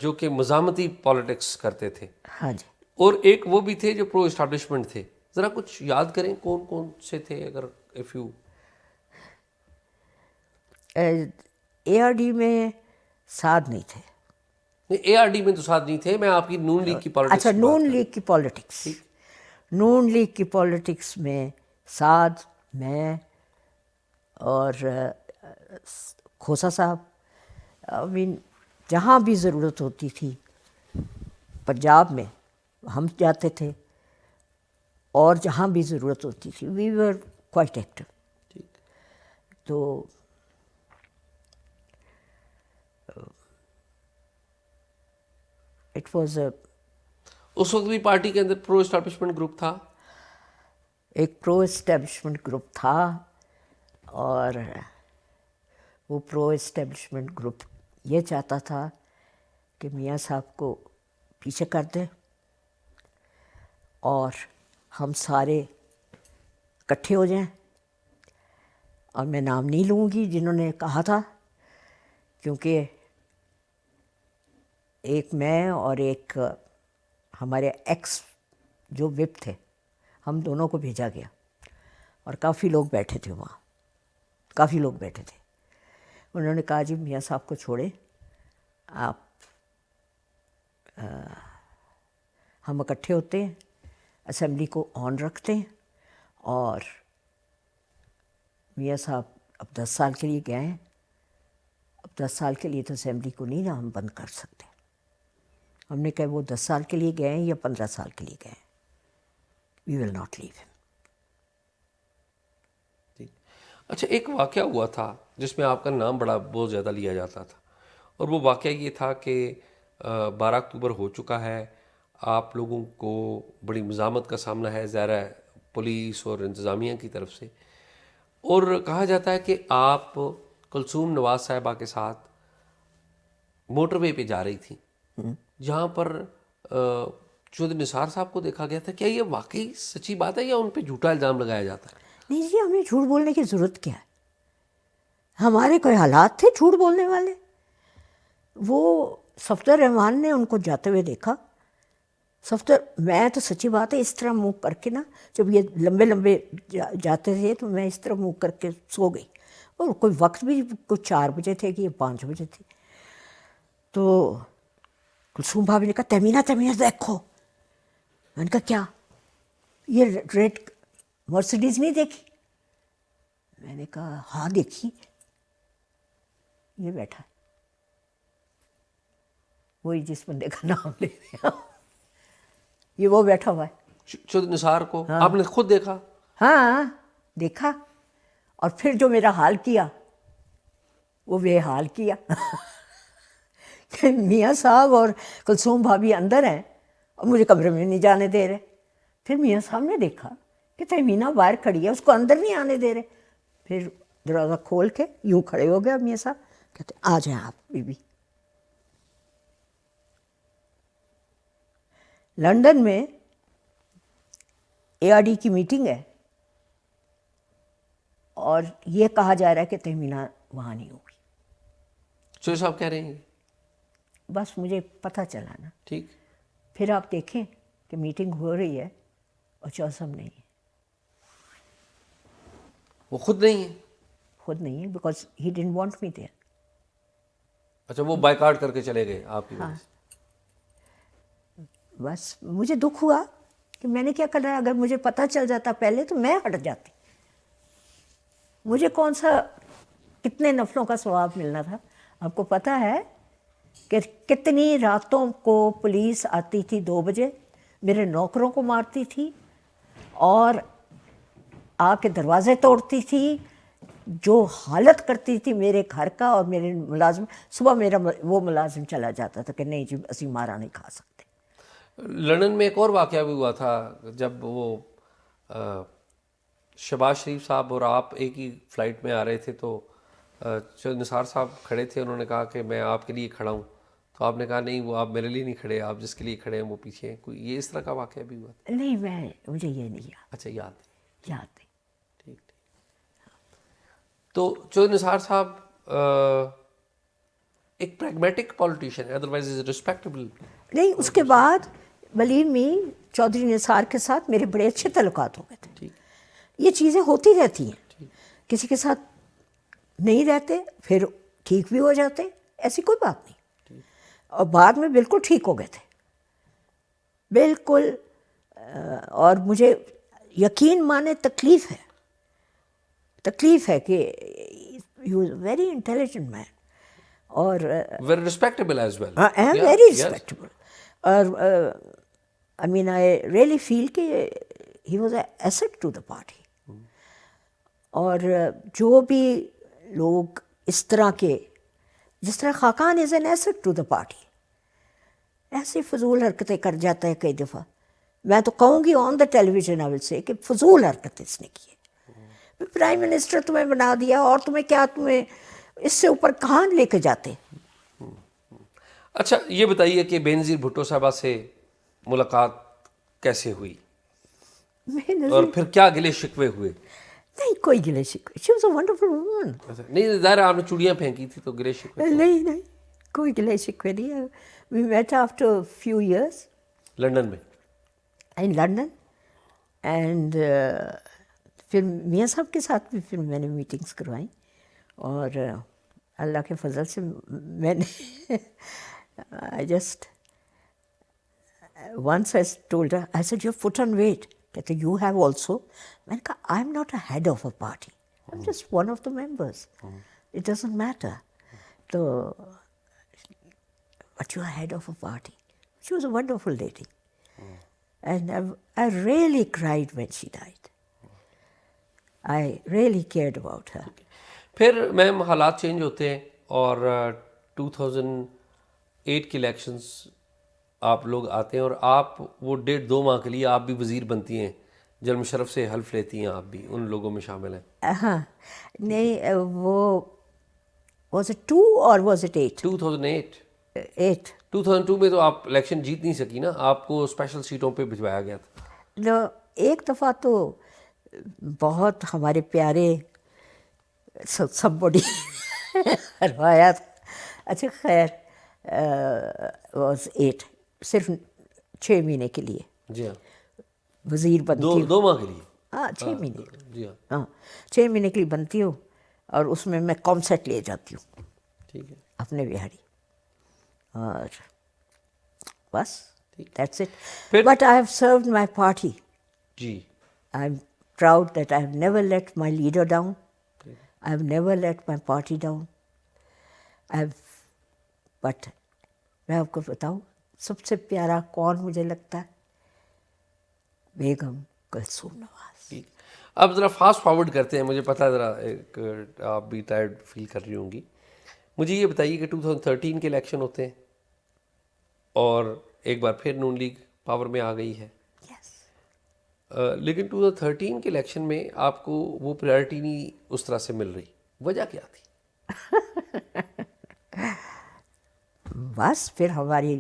S2: جو کہ مزاحمتی پالیٹکس کرتے تھے،
S1: ہاں جی،
S2: اور ایک وہ بھی تھے جو پرو اسٹیبلشمنٹ تھے۔ ذرا کچھ یاد کریں کون کون سے تھے اگر اف یو۔
S1: ARD میں سعد نہیں تھے۔
S2: نہیں ARD میں تو ساتھ نہیں تھے، میں آپ کی نون لیگ کی پالیٹکس
S1: اچھا نون لیگ کی پالیٹکس، نون لیگ کی پالیٹکس میں سعد، میں اور کھوسا صاحب، جہاں بھی ضرورت ہوتی تھی پنجاب میں ہم جاتے تھے، اور جہاں بھی ضرورت ہوتی تھی وی ور کوائٹ ایکٹیو۔ تو اٹ واز
S2: اس وقت بھی پارٹی کے اندر پرو اسٹیبلشمنٹ گروپ تھا؟
S1: ایک پرو اسٹیبلشمنٹ گروپ تھا، اور وہ پرو اسٹیبلشمنٹ گروپ یہ چاہتا تھا کہ میاں صاحب کو پیچھے کر دیں اور ہم سارے اکٹھے ہو جائیں، اور میں نام نہیں لوں گی جنہوں نے کہا تھا، کیونکہ ایک میں اور ایک ہمارے ایکس جو وپ تھے، ہم دونوں کو بھیجا گیا، اور کافی لوگ بیٹھے تھے وہاں، کافی لوگ بیٹھے تھے۔ انہوں نے کہا جی میاں صاحب کو چھوڑیں، آپ ہم اکٹھے ہوتے ہیں، اسمبلی کو آن رکھتے ہیں، اور میاں صاحب اب 10 سال کے لیے گئے ہیں، اب 10 سال کے لیے تو اسمبلی کو نہیں نا ہم بند کر سکتے۔ ہم نے کہا وہ 10 سال کے لیے گئے ہیں یا 15 سال کے لیے گئے ہیں، وی ول ناٹ لیو ہم۔
S2: اچھا ایک واقعہ ہوا تھا جس میں آپ کا نام بہت زیادہ لیا جاتا تھا، اور وہ واقعہ یہ تھا کہ 12 اکتوبر ہو چکا ہے، آپ لوگوں کو بڑی مزاحمت کا سامنا ہے ظاہر ہے پولیس اور انتظامیہ کی طرف سے، اور کہا جاتا ہے کہ آپ کلثوم نواز صاحبہ کے ساتھ موٹر وے پہ جا رہی تھیں، جہاں پر چودھری نثار صاحب کو دیکھا گیا تھا۔ کیا یہ واقعی سچی بات ہے یا ان پہ جھوٹا الزام لگایا جاتا ہے؟
S1: نہیں جی، ہمیں جھوٹ بولنے کی ضرورت کیا ہے؟ ہمارے کوئی حالات تھے جھوٹ بولنے والے؟ وہ صفدر رحمان نے ان کو جاتے ہوئے دیکھا، میں تو سچی بات ہے اس طرح منہ کر کے نا، جب یہ لمبے لمبے جاتے تھے تو میں اس طرح منہ کر کے سو گئی، اور کوئی وقت بھی کوئی 4 بجے تھے کہ 5 بجے تھے۔ تو کلثوم بھابھی نے کہا تہمینہ دیکھو۔ میں نے کہا کیا؟ یہ ریڈ مرسڈیز نہیں دیکھی؟ میں نے کہا ہاں دیکھی، یہ بیٹھا وہی جس بندے کا نام لے رہے، یہ وہ بیٹھا ہوا ہے۔
S2: چودھری نثار کو آپ نے خود دیکھا؟
S1: ہاں دیکھا، اور پھر جو میرا حال کیا وہ بے حال کیا کہ میاں صاحب اور کلثوم بھابھی اندر ہیں اور مجھے کمرے میں نہیں جانے دے رہے۔ پھر میاں صاحب نے دیکھا کہ تہمینہ باہر کھڑی ہے، اس کو اندر نہیں آنے دے رہے۔ پھر دروازہ کھول کے یوں کھڑے ہو گیا میاں صاحب، کہتے آ جائیں آپ بی بی۔ لنڈن میں اے آر ڈی کی میٹنگ ہے اور یہ کہا جا رہا ہے کہ تہمینہ وہاں نہیں ہوگی۔
S2: چودھری صاحب کہہ رہے ہیں
S1: بس مجھے پتہ چلا نا،
S2: ٹھیک،
S1: پھر آپ دیکھیں کہ میٹنگ ہو رہی ہے اور چودھری صاحب نہیں ہے،
S2: وہ خود نہیں ہے؟
S1: خود نہیں ہے، because he didn't want me there.
S2: اچھا، وہ بائیکاٹ کر کے چلے گئے آپ کی وجہ سے؟
S1: بس مجھے دکھ ہوا کہ میں نے کیا کرنا ہے، اگر مجھے پتہ چل جاتا پہلے تو میں ہٹ جاتی، مجھے کون سا کتنے نفلوں کا ثواب ملنا تھا۔ آپ کو پتہ ہے کہ کتنی راتوں کو پولیس آتی تھی 2 بجے، میرے نوکروں کو مارتی تھی اور آ کے دروازے توڑتی تھی، جو حالت کرتی تھی میرے گھر کا اور میرے ملازم۔ صبح میرا وہ ملازم چلا جاتا تھا کہ نہیں جی اسی مارا نہیں کھا سکتے۔
S2: لندن میں ایک اور واقعہ بھی ہوا تھا جب وہ شہباز شریف صاحب اور آپ ایک ہی فلائٹ میں آ رہے تھے، تو چودھری نثار صاحب کھڑے تھے، انہوں نے کہا کہ میں آپ کے لیے کھڑا ہوں، تو آپ نے کہا نہیں وہ آپ میرے لیے نہیں کھڑے، آپ جس کے لیے کھڑے ہیں وہ پیچھے ہیں۔ کوئی یہ اس طرح کا واقعہ بھی ہوا تھا؟
S1: نہیں مجھے یہ نہیں یاد،
S2: اچھا، یاد نہیں،
S1: یاد نہیں۔
S2: ٹھیک ٹھیک۔ تو چودھری نثار صاحب ایک پریگمیٹک پولیٹیشین ہے، ادروائز از ریسپیکٹیبل۔
S1: نہیں، اس کے بعد بلیو می چودھری نثار کے ساتھ میرے بڑے اچھے تعلقات ہو گئے تھے۔
S2: ٹھیک،
S1: یہ چیزیں ہوتی رہتی ہیں، کسی کے ساتھ نہیں رہتے پھر ٹھیک بھی ہو جاتے، ایسی کوئی بات نہیں، اور بعد میں بالکل ٹھیک ہو گئے تھے بالکل۔ اور مجھے یقین مانے تکلیف ہے کہ you is very intelligent man اور
S2: very respectable as well,
S1: very respectable, اور I mean I really feel کہ he was a asset to the party. اور جو بھی لوگ اس طرح کے، جس طرح Khaqan is an asset to the party, ایسی فضول حرکتیں کر جاتا ہے کئی دفعہ، میں تو کہوں گی آن دا ٹیلی ویژن آئی ول سے کہ فضول حرکتیں اس نے کی ہے۔ پرائم منسٹر تمہیں بنا دیا اور تمہیں کیا، تمہیں اس سے اوپر کہاں لے کے جاتے۔
S2: اچھا یہ بتائیے کہ بینظیر بھٹو صاحبہ سے ملاقات کیسے ہوئی اور پھر کیا گلے شکوے ہوئے؟
S1: نہیں کوئی گلے شکوے، she was a wonderful woman.
S2: نہیں ظاہر آپ نے چوڑیاں پھینکی تھی تو گلے شکوے؟
S1: نہیں کوئی گلے شکوے نہیں۔ We met after few years
S2: London میں؟
S1: ان لنڈن، اینڈ پھر میاں صاحب کے ساتھ بھی پھر میں نے میٹنگس کروائیں، اور اللہ کے فضل سے میں نے I just once I told her, I said, you've put on weight. کہتے you have also. میں نے کہا I'm not a head of a party. I'm just one of the members. It doesn't matter. تو but you're head of a party. She was a wonderful lady. And I really cried when she died. I really cared about her.
S2: پھر میم حالات چینج ہوتے ہیں اور 2008 کے الیکشنز آپ لوگ آتے ہیں اور آپ وہ 1.5-2 ماہ کے لیے آپ بھی وزیر بنتی ہیں، جنرل مشرف سے حلف لیتی ہیں، آپ بھی ان لوگوں میں شامل ہیں۔
S1: ہاں نہیں، وہ was it 2 or was it 8؟
S2: 2008
S1: 8
S2: 2002 میں تو آپ الیکشن جیت نہیں سکی نا، آپ کو اسپیشل سیٹوں پہ بھجوایا گیا تھا۔
S1: ایک دفعہ تو بہت ہمارے پیارے سب بڑی ہروایا تھا۔ اچھا خیر واز 8، صرف 6 مہینے کے لیے
S2: جی ہاں،
S1: وزیر بنتی
S2: 2 ماہ کے لیے؟
S1: ہاں 6 مہینے،
S2: جی ہاں،
S1: ہاں 6 مہینے کے لیے بنتی ہوں، اور اس میں میں کانسرٹ لے جاتی ہوں
S2: ٹھیک ہے،
S1: اپنے بہاری، اور بس دیٹس اٹ۔
S2: پھر
S1: but I have served my party,
S2: جی
S1: I'm proud that I have never let my leader down. I have never let my party down. But میں آپ کو بتاؤں سب سے پیارا کون مجھے لگتا ہے؟ بیگم کلثوم نواز.
S2: اب ذرا فاسٹ فارورڈ کرتے ہیں. مجھے پتہ ہے ذرا ایک آپ بھی ٹائرڈ فیل کر رہی ہوں گی. مجھے یہ بتائیے کہ 2013 کے الیکشن ہوتے ہیں اور ایک بار پھر نون لیگ پاور میں آ گئی ہے. لیکن 2013 کے الیکشن میں آپ کو وہ پریارٹی نہیں اس طرح سے مل رہی. وجہ کیا تھی؟
S1: بس پھر ہماری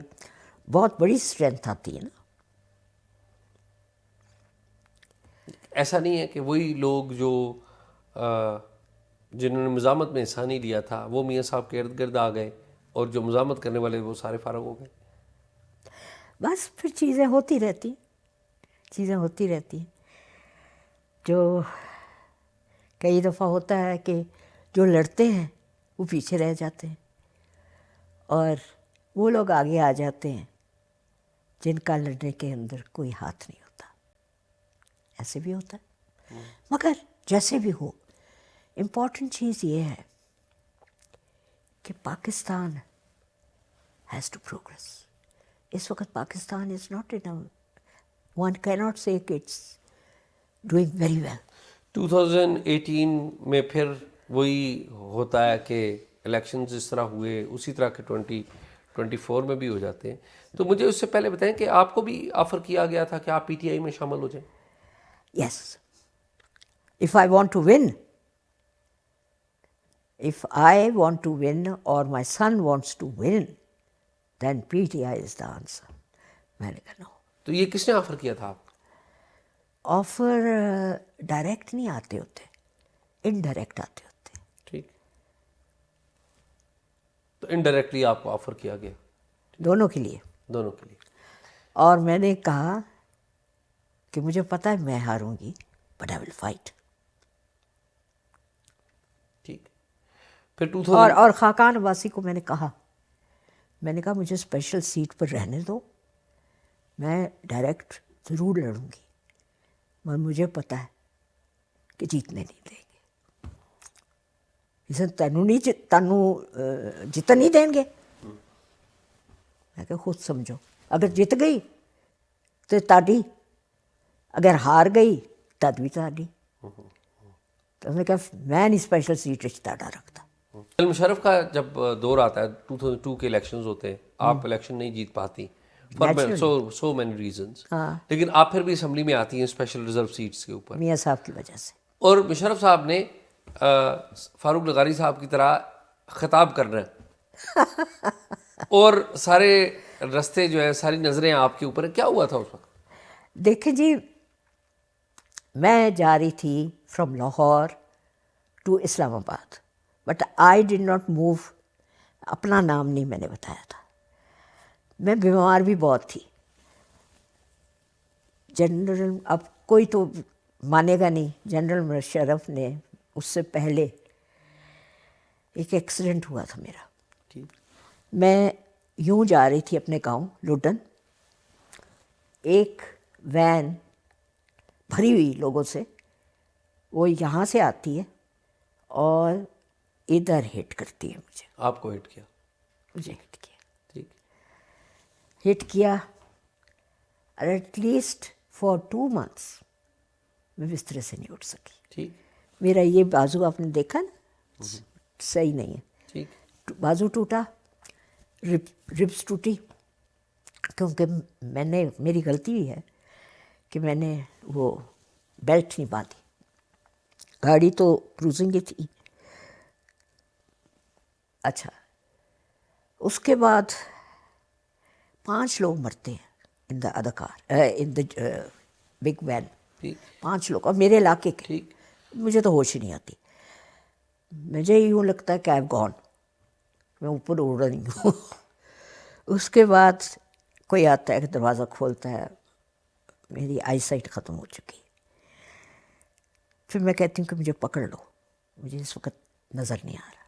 S1: بہت بڑی اسٹرینتھ آتی ہے نا.
S2: ایسا نہیں ہے کہ وہی لوگ جو جنہوں نے مزاحمت میں حصہ نہیں لیا تھا وہ میاں صاحب کے ارد گرد آ گئے اور جو مزاحمت کرنے والے وہ سارے فارغ ہو گئے؟
S1: بس پھر چیزیں ہوتی رہتی ہیں. جو کئی دفعہ ہوتا ہے کہ جو لڑتے ہیں وہ پیچھے رہ جاتے ہیں اور وہ لوگ آگے آ جاتے ہیں جن کا لڑنے کے اندر کوئی ہاتھ نہیں ہوتا. ایسے بھی ہوتا ہے. مگر جیسے بھی ہو امپورٹنٹ چیز یہ ہے کہ پاکستان ہیز ٹو پروگریس. اس وقت Pakistan is not in one کی ناٹ سے کہ اٹس ڈوئنگ ویری ویل.
S2: 2018 میں پھر وہی ہوتا ہے کہ الیکشنز جس طرح ہوئے اسی طرح کے 2024 میں بھی ہو جاتے ہیں. تو مجھے اس سے پہلے بتائیں کہ آپ کو بھی آفر کیا گیا تھا کہ آپ پی ٹی آئی میں شامل ہو جائیں؟
S1: Yes. If I want to win, or my son wants to win, then PTI is the answer. میں نے کہا no.
S2: تو یہ کس نے آفر کیا تھا آپ؟
S1: آفر ڈائریکٹ نہیں آتے ہوتے, انڈائریکٹ آتے ہوتے.
S2: ٹھیک. تو انڈائریکٹلی آپ کو آفر کیا گیا؟
S1: دونوں کے لیے.
S2: دونوں کے لیے.
S1: اور میں نے کہا کہ مجھے پتہ ہے میں ہاروں گی بٹ آئی ول فائٹ.
S2: ٹھیک. پھر 2000
S1: اور خاقان عباسی کو میں نے کہا مجھے اسپیشل سیٹ پر رہنے دو, میں ڈائریکٹ ضرور لڑوں گی مگر مجھے پتہ ہے کہ جیتنے نہیں دیں گے. اسے تینوں جیتن نہیں دیں گے. میں کہ خود سمجھو, اگر جیت گئی تو تاڑی, اگر ہار گئی تد بھی تاڑی. تو میں نے کہا میں نہیں اسپیشل سیٹ تاڑا رکھتا.
S2: مشرف کا جب دور آتا ہے 2002 کے الیکشنز ہوتے ہیں, آپ الیکشن نہیں جیت پاتی فار سو مینی ریزنز, لیکن آپ پھر بھی اسمبلی میں آتی ہیں اسپیشل ریزرو سیٹس کے اوپر
S1: میاں صاحب کی وجہ سے.
S2: اور مشرف صاحب نے فاروق لغاری صاحب کی طرح خطاب کرنا ہے اور سارے رستے جو ہیں ساری نظریں آپ کے اوپر ہیں. کیا ہوا تھا اس وقت؟
S1: دیکھیں جی, میں جا رہی تھی فرام لاہور ٹو اسلام آباد, but I did not move. اپنا نام نہیں میں نے بتایا تھا. میں بیمار بھی بہت تھی. جنرل, اب کوئی تو مانے گا نہیں, جنرل مشرف نے اس سے پہلے ایک ایکسیڈنٹ ہوا تھا میرا. میں یوں جا رہی تھی اپنے گاؤں لوڈن, ایک وین بھری ہوئی لوگوں سے, وہ یہاں سے آتی ہے اور ادھر ہٹ کرتی ہے مجھے.
S2: آپ کو ہٹ کیا؟
S1: مجھے ہٹ کیا.
S2: ٹھیک.
S1: ہٹ کیا اور ایٹ لیسٹ فار 2 months میں بسترے سے نہیں اٹھ سکی.
S2: ٹھیک.
S1: میرا یہ بازو آپ نے دیکھا نا, صحیح نہیں ہے.
S2: ٹھیک.
S1: بازو ٹوٹا, ربس ٹوٹی, کیونکہ میں نے, میری غلطی بھی ہے کہ میں نے وہ بیلٹ نہیں باندھی. گاڑی تو کروزنگ ہی تھی. اچھا, اس کے بعد 5 لوگ مرتے ہیں in the other car, in the big van. 5 لوگ, اور میرے علاقے کے.
S2: ٹھیک.
S1: مجھے تو ہوش ہی نہیں آتی. مجھے یوں لگتا ہے کہ آئی ہیو گون, میں اوپر اڑ رہی ہوں. اس کے بعد کوئی آتا ہے کہ دروازہ کھولتا ہے, میری آئی سائٹ ختم ہو چکی. پھر میں کہتی ہوں کہ مجھے پکڑ لو, مجھے اس وقت نظر نہیں آ رہا,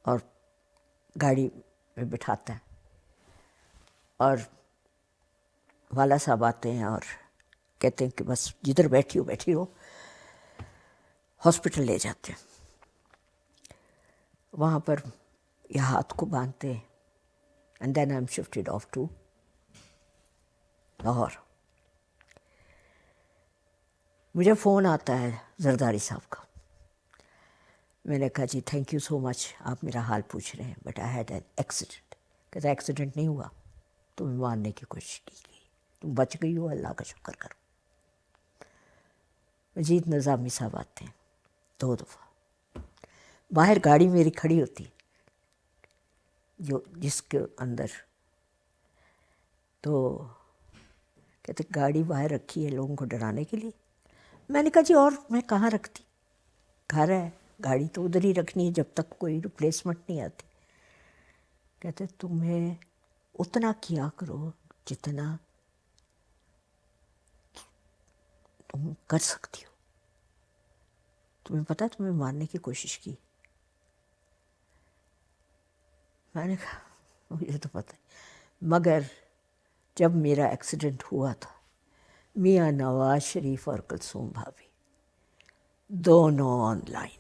S1: اور گاڑی میں بٹھاتا ہے. اور والا صاحب آتے ہیں اور کہتے ہیں کہ بس جدھر بیٹھی ہو ہاسپٹل لے جاتے ہیں. وہاں پر یہ ہاتھ کو باندھتے ہیں. And then I am shifted off to Lahore. مجھے فون آتا ہے زرداری صاحب کا. میں نے کہا جی تھینک یو سو مچ, آپ میرا حال پوچھ رہے ہیں, but I had an accident. کہتا ایکسیڈنٹ نہیں ہوا, تمہیں مارنے کی کوشش کی گئی, تم بچ گئی ہو, اللہ کا شکر کرو. مجید نظامی صاحب آتے ہیں 2 دفعہ. باہر گاڑی میری کھڑی ہوتی جس کے اندر, تو کہتے گاڑی باہر رکھی ہے لوگوں کو ڈرانے کے لیے. میں نے کہا جی اور میں کہاں رکھتی, گھر ہے, گاڑی تو ادھر ہی رکھنی ہے جب تک کوئی ریپلیسمنٹ نہیں آتی. کہتے تمہیں اتنا کیا کرو جتنا تم کر سکتی ہو. تمہیں پتہ ہے تمہیں مارنے کی کوشش کی. میں نے کہا مجھے تو پتہ ہے, مگر جب میرا ایکسیڈنٹ ہوا تھا, میاں نواز شریف اور کلثوم بھابھی دونوں آن لائن,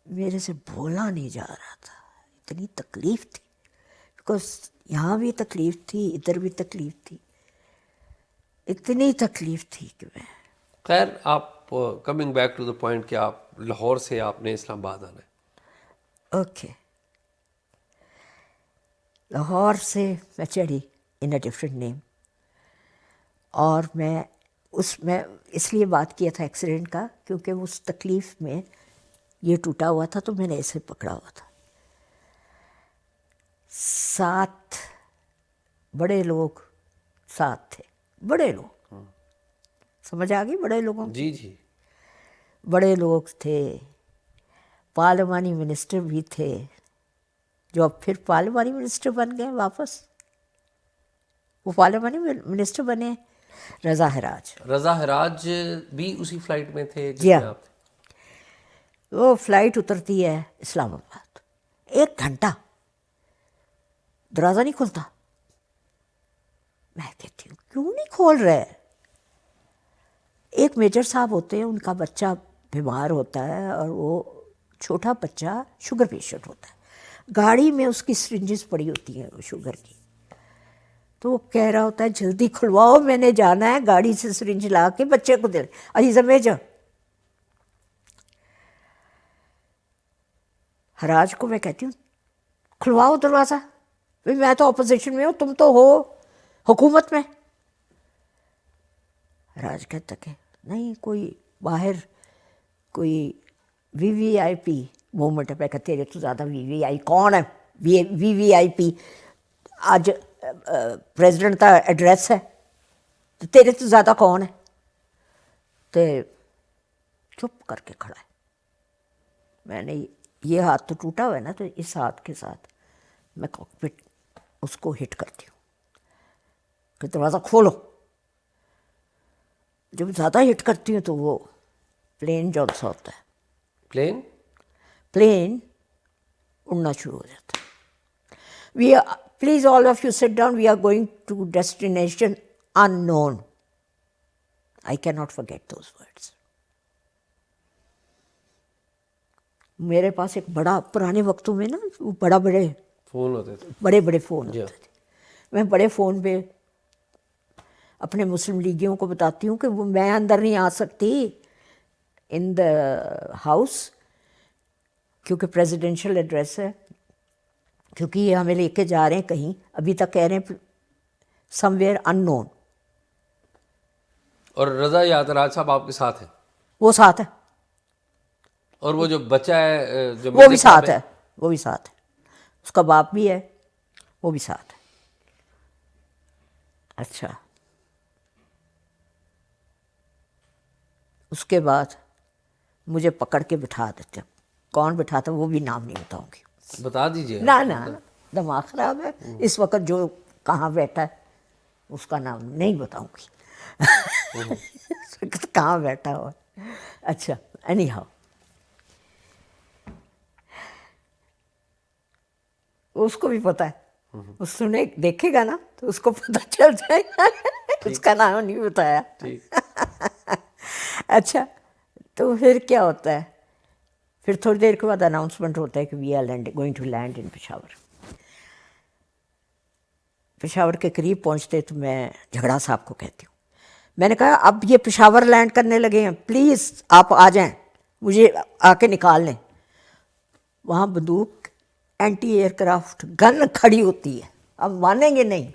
S1: میرے سے بولا نہیں جا رہا تھا, اتنی تکلیف تھی. بیکاز یہاں بھی تکلیف تھی, ادھر بھی تکلیف تھی, اتنی تکلیف تھی کہ میں.
S2: خیر, آپ coming back to the point کہ آپ لاہور سے آپ نے اسلام آباد آنا ہے.
S1: اوکے, لاہور سے میں چڑھی ان اے ڈفرینٹ نیم. اور میں اس لیے بات کیا تھا ایکسیڈنٹ کا, کیونکہ اس تکلیف میں یہ ٹوٹا ہوا تھا تو میں نے اسے پکڑا ہوا تھا. 7 بڑے لوگ ساتھ تھے, بڑے لوگ, سمجھ آ گئی بڑے لوگوں کی.
S2: جی جی,
S1: بڑے لوگ تھے, پارلیمانی منسٹر بھی تھے, جو اب پھر پارلیمانی منسٹر بن گئے واپس. وہ پارلیمانی منسٹر بنے رضا ہراج.
S2: رضا ہراج بھی اسی فلائٹ میں تھے جس
S1: جی
S2: میں
S1: ہاں,
S2: آپ تھے؟
S1: وہ فلائٹ اترتی ہے اسلام آباد, 1 گھنٹہ دروازہ نہیں کھلتا. میں کہتی ہوں کیوں نہیں کھول رہے. ایک میجر صاحب ہوتے ہیں, ان کا بچہ بیمار ہوتا ہے, اور وہ چھوٹا بچہ شوگر پیشنٹ ہوتا ہے. گاڑی میں اس کی سرنجز پڑی ہوتی ہیں شوگر کی, تو وہ کہہ رہا ہوتا ہے جلدی کھلواؤ, میں نے جانا ہے, گاڑی سے سرنج لا کے بچے کو دے. عزیزہ میجر ہراج کو میں کہتی ہوں کھلواؤ دروازہ, میں تو اپوزیشن میں ہوں, تم تو ہو حکومت میں. ہراج کہتا کہ نہیں, کوئی باہر کوئی وی آئی پی موومنٹ ہے. میں کہتے تیرے تو زیادہ وی آئی کون ہے, وی آئی پی, آج پریزیڈنٹ کا ایڈریس ہے, تو تیرے تو زیادہ کون ہے. تو چپ کر کے کھڑا ہے. میں نے یہ ہاتھ تو ٹوٹا ہوا ہے نا, تو اس ہاتھ کے ساتھ میں کاکپٹ اس کو ہٹ کرتی ہوں کہ دروازہ کھولو. جب زیادہ ہٹ کرتی ہوں تو وہ پلین جون سا ہوتا ہے, پلین اڑنا شروع ہو جاتا ہے. Please all of you sit down, we are going to destination unknown. I can not forget those words. میرے پاس ایک بڑا, پرانے وقتوں میں نا بڑے
S2: فون ہوتے تھے,
S1: بڑے فون ہوتے تھے. میں بڑے فون پہ اپنے مسلم لیگیوں کو بتاتی ہوں کہ وہ میں اندر نہیں آ سکتی ان دا ہاؤس, کیونکہ پریزیڈینشیل ایڈریس ہے, کیونکہ یہ ہمیں لے کے جا رہے ہیں کہیں, ابھی تک کہہ رہے ہیں سم ویئر ان نون.
S2: اور رضا یاتراج صاحب آپ کے ساتھ ہیں؟
S1: وہ ساتھ ہے,
S2: اور وہ جو بچہ ہے جو
S1: وہ بھی ساتھ ہے, وہ بھی ساتھ ہے, اس کا باپ بھی ہے, وہ بھی ساتھ ہے. اچھا, اس کے بعد مجھے پکڑ کے بٹھا دیتے. کون بٹھاتا وہ بھی نام نہیں بتاؤں گی.
S2: بتا دیجیے.
S1: نہ دماغ خراب ہے اس وقت, جو کہاں بیٹھا ہے اس کا نام نہیں بتاؤں گی. اس وقت کہاں بیٹھا ہوا. اچھا, اینی ہاؤ, اس کو بھی پتہ ہے, وہ سنے دیکھے گا نا تو اس کو پتہ چل جائے گا. اس کا نام نہیں بتایا. اچھا, تو پھر کیا ہوتا ہے، پھر تھوڑی دیر کے بعد اناؤنسمنٹ ہوتا ہے کہ we are going to land in Peshawar. Peshawar کے قریب پہنچتے تو میں جھگڑا صاحب کو کہتی ہوں، میں نے کہا اب یہ پشاور لینڈ کرنے لگے ہیں، پلیز آپ آ جائیں، مجھے آ کے نکال لیں. وہاں بندوق اینٹی ایئر کرافٹ گن کھڑی ہوتی ہے، اب مانیں گے نہیں،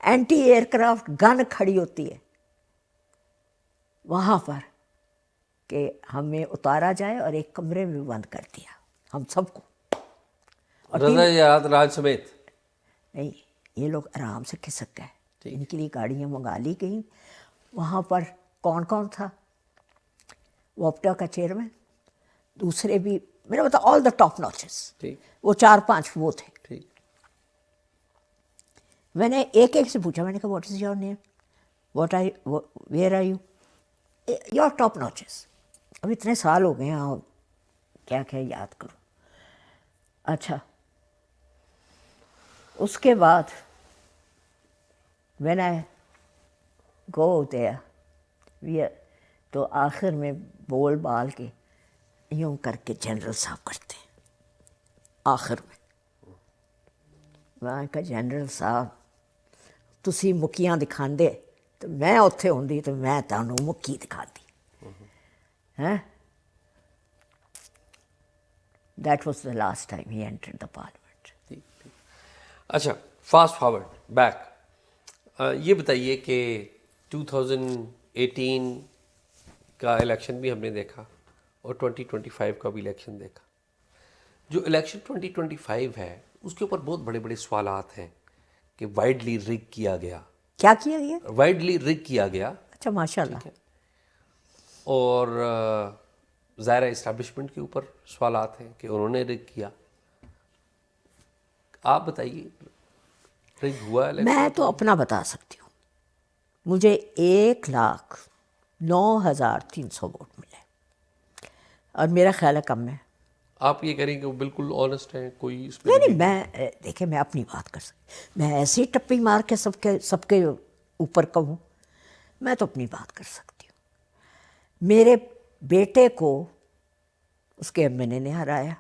S1: اینٹی ایئر کرافٹ گن کھڑی ہوتی ہے وہاں پر کہ ہمیں اتارا جائے اور ایک کمرے میں بند کر دیا ہم سب کو. اور
S2: رضا یاد راج سمیت.
S1: نہیں، یہ لوگ آرام سے کھسک گئے، ان کے لیے گاڑیاں منگا لی گئیں. وہاں پر کون کون تھا، ووپٹا کا چیئرمین، دوسرے بھی میرا بتا آل دا ٹاپ ناچز،
S2: ٹھیک
S1: وہ 4-5 وہ تھے.
S2: ٹھیک.
S1: میں نے ایک ایک سے پوچھا، میں نے کہا what is your name, where are you, your top notches. اب اتنے سال ہو گئے ہیں، کیا کیا یاد کروں. اچھا، اس کے بعد when I go there تو آخر میں بول بال کے یوں کر کے جنرل صاحب کرتے ہیں آخر میں. میں کہا جنرل صاحب تسی مکیاں دکھاندے تو میں اتھے ہوندی تو میں تانوں مکی دکھاندی. That was the last time he entered the parliament.
S2: ٹھیک ٹھیک. اچھا، فاسٹ فارورڈ بیک، یہ بتائیے کہ 2018 کا الیکشن بھی ہم نے دیکھا اور 2025 کا بھی الیکشن دیکھا. جو الیکشن 2025 ہے اس کے اوپر بہت بڑے بڑے سوالات ہیں کہ وائڈلی رگ کیا گیا،
S1: کیا کیا گیا؟
S2: وائڈلی رگ کیا گیا.
S1: اچھا، ماشاء اللہ.
S2: اور ظاہر اسٹیبلشمنٹ کے اوپر سوالات ہیں کہ انہوں نے رگ کیا. آپ بتائیے رگ ہوا ہے؟
S1: میں تو اپنا بتا سکتی ہوں، مجھے 1,09,300 ووٹ ملے اور میرا خیال ہے کم ہے.
S2: آپ یہ کریں کہ وہ بالکل آنیسٹ ہیں، کوئی اس
S1: نہیں نہیں، میں دیکھیں میں اپنی بات کر سکتی، میں ایسے ہی ٹپی مار کے سب کے اوپر کہوں، میں تو اپنی بات کر سکتی ہوں. میرے بیٹے کو اس کے ایم این اے نے ہرایا،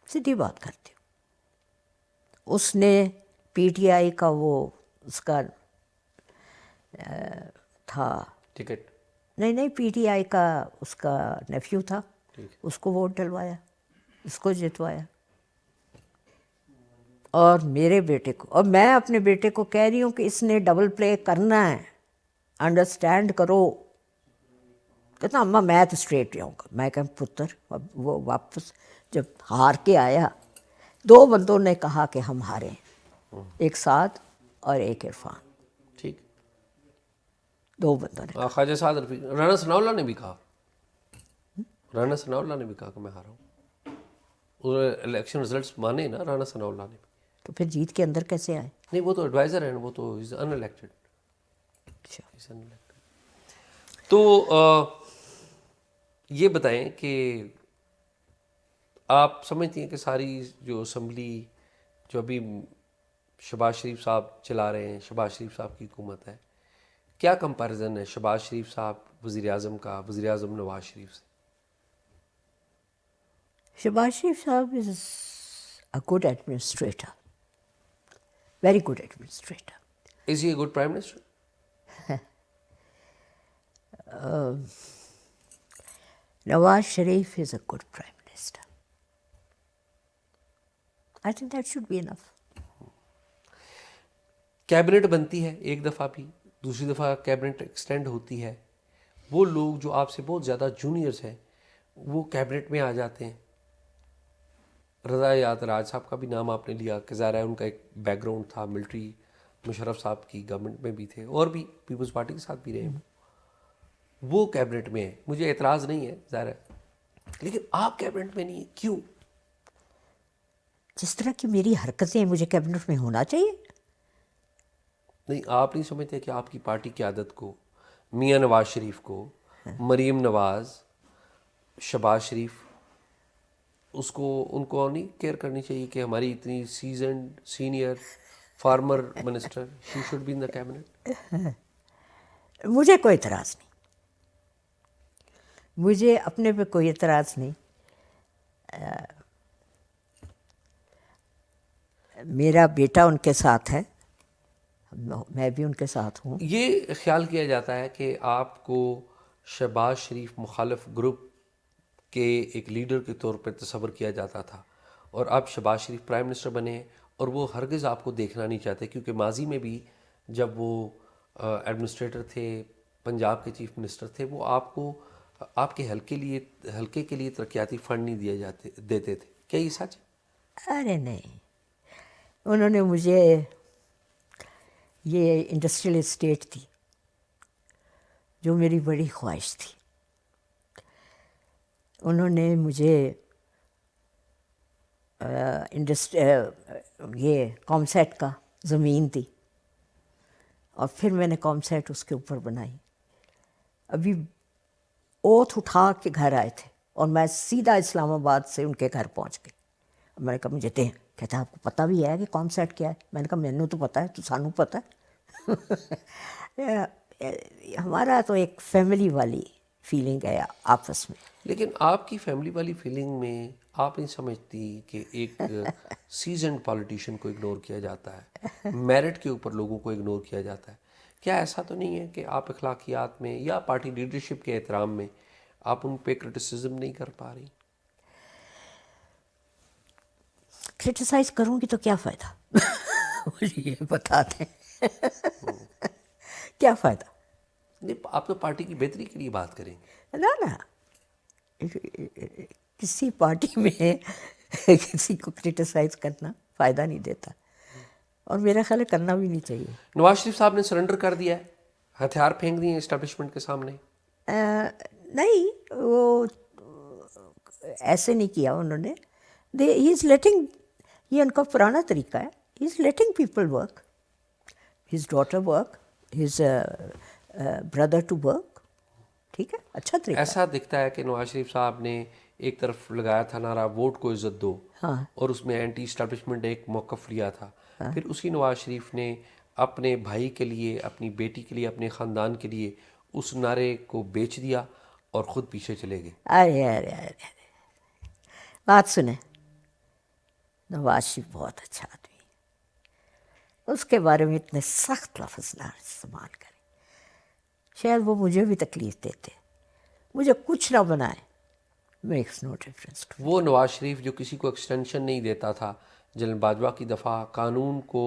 S1: سیدھی بات کرتی ہوں. اس نے پی ٹی آئی کا وہ اس کا تھا
S2: ٹکٹ،
S1: نہیں پی ٹی آئی کا اس کا نیفیو تھا، اس کو ووٹ ڈلوایا، اس کو جتوایا. اور میرے بیٹے کو، اور میں اپنے بیٹے کو کہہ رہی ہوں کہ اس نے ڈبل پلے کرنا ہے، انڈرسٹینڈ کرو. کہتا اماں میں تو اسٹریٹ جاؤں گا. میں کہا پتر، وہ واپس جب ہار کے آیا، 2 بندوں نے کہا کہ ہم ہارے ہیں، ایک سعد اور ایک عرفان،
S2: ٹھیک.
S1: 2 بندوں نے.
S2: خواجہ سعد رفیق، رانا ثناء اللہ نے بھی کہا، رانا ثناء اللہ نے بھی کہا کہ میں ہارا ہوں. الیکشن رزلٹس مانے نا رانا ثناء اللہ نے بھی.
S1: تو پھر جیت کے اندر کیسے آئے؟
S2: نہیں، وہ تو ایڈوائزر ہیں، وہ تو از ان الیکٹڈ.
S1: اچھا،
S2: تو یہ بتائیں کہ آپ سمجھتی ہیں کہ ساری جو اسمبلی جو ابھی شہباز شریف صاحب چلا رہے ہیں، شہباز شریف صاحب کی حکومت ہے، کیا کمپیریزن ہے شہباز شریف صاحب وزیر اعظم کا، وزیر اعظم نواز شریف سے؟
S1: شہباز شریف صاحب is a good administrator, very good administrator.
S2: Is he a good prime minister?
S1: Nawaz Sharif is a good prime minister. I think that should be enough.
S2: Cabinet بنتی ہے ایک دفعہ بھی، دوسری دفعہ کیبنٹ ایکسٹینڈ ہوتی ہے، وہ لوگ جو آپ سے بہت زیادہ جونیئرز ہیں وہ کیبنٹ میں آ جاتے ہیں. رضا یاد راج صاحب کا بھی نام آپ نے لیا کہ ظاہر ہے ان کا ایک بیک گراؤنڈ تھا، ملٹری، مشرف صاحب کی گورنمنٹ میں بھی تھے اور بھی پیپلز پارٹی کے ساتھ بھی رہے ہیں، وہ کیبنٹ میں ہیں. مجھے اعتراض نہیں ہے ظاہر ہے، لیکن آپ کیبنٹ میں نہیں ہیں، کیوں؟
S1: جس طرح کی میری حرکتیں مجھے کیبنٹ میں ہونا چاہیے.
S2: نہیں، آپ نہیں سمجھتے کہ آپ کی پارٹی قیادت کو، میاں نواز شریف کو، مریم نواز، شہباز شریف، اس کو ان کو نہیں کیئر کرنی چاہیے کہ ہماری اتنی seasoned senior former minister, she should be in the cabinet?
S1: مجھے کوئی اعتراض نہیں، مجھے اپنے پہ کوئی اعتراض نہیں. میرا بیٹا ان کے ساتھ ہے, میں بھی ان کے ساتھ ہوں.
S2: یہ خیال کیا جاتا ہے کہ آپ کو شہباز شریف مخالف گروپ کے ایک لیڈر کے طور پر تصور کیا جاتا تھا, اور اب شہباز شریف پرائم منسٹر بنے ہیں اور وہ ہرگز آپ کو دیکھنا نہیں چاہتے, کیونکہ ماضی میں بھی جب وہ ایڈمنسٹریٹر تھے, پنجاب کے چیف منسٹر تھے, وہ آپ کو آپ کے حلقے کے لیے ترقیاتی فنڈ نہیں دیتے تھے. کیا یہ سچ ہے؟
S1: ارے نہیں, انہوں نے مجھے, یہ انڈسٹریل اسٹیٹ تھی جو میری بڑی خواہش تھی, انہوں نے مجھے یہ کامسیٹ کا زمین دی, اور پھر میں نے کامسیٹ اس کے اوپر بنائی. ابھی اوتھ اٹھا کے گھر آئے تھے اور میں سیدھا اسلام آباد سے ان کے گھر پہنچ گئی. میں نے کہا مجھے دیں. کہتا ہے آپ کو پتہ بھی ہے کہ کامسیٹ کیا ہے؟ میں نے کہا مینوں تو پتہ ہے, تو سانوں پتہ ہے. ہمارا تو ایک فیملی والی فیلنگ ہے آپس میں.
S2: لیکن آپ کی فیملی والی فیلنگ میں آپ نہیں سمجھتی کہ ایک سیزنڈ پالیٹیشین کو اگنور کیا جاتا ہے, میرٹ کے اوپر لوگوں کو اگنور کیا جاتا ہے؟ کیا ایسا تو نہیں ہے کہ آپ اخلاقیات میں یا پارٹی لیڈرشپ کے احترام میں آپ ان پہ کرٹیسزم نہیں کر پا رہی؟
S1: کرٹیسائز کروں گی تو کیا فائدہ؟ مجھے یہ بتا دیں کیا فائدہ؟
S2: نہیں, آپ تو پارٹی کی بہتری کے لیے بات کریں گے.
S1: نا کسی پارٹی میں کسی کو کرٹیسائز کرنا فائدہ نہیں دیتا, اور میرا خیال ہے کرنا بھی نہیں چاہیے.
S2: نواز شریف صاحب نے سرنڈر کر دیا ہے, ہتھیار پھینک دیے اسٹیبلشمنٹ کے سامنے.
S1: نہیں, وہ ایسے نہیں کیا انہوں نے. ہی از لیٹنگ, یہ ان کا پرانا طریقہ ہے, he is letting people work, his daughter work, his brother to work. ٹھیک ہے, اچھا طریقہ.
S2: ایسا دکھتا ہے کہ نواز شریف صاحب نے ایک طرف لگایا تھا نعرہ ووٹ کو عزت دو, اور اس میں اینٹی اسٹیبلشمنٹ ایک موقف لیا تھا. پھر اسی نواز شریف نے اپنے بھائی کے لیے, اپنی بیٹی کے لیے, اپنے خاندان کے لیے اس نعرے کو بیچ دیا اور خود پیچھے چلے گئے.
S1: ارے ارے ارے بات سنیں, نواز شریف بہت اچھا آدمی, اس کے بارے میں اتنے سخت لفظ نہ استعمال کریں. شاید وہ مجھے بھی تکلیف دیتے, مجھے کچھ نہ بنائے, میکس نو ڈفرینس.
S2: وہ نواز شریف جو کسی کو ایکسٹینشن نہیں دیتا تھا جنرل باجوہ کی دفعہ قانون کو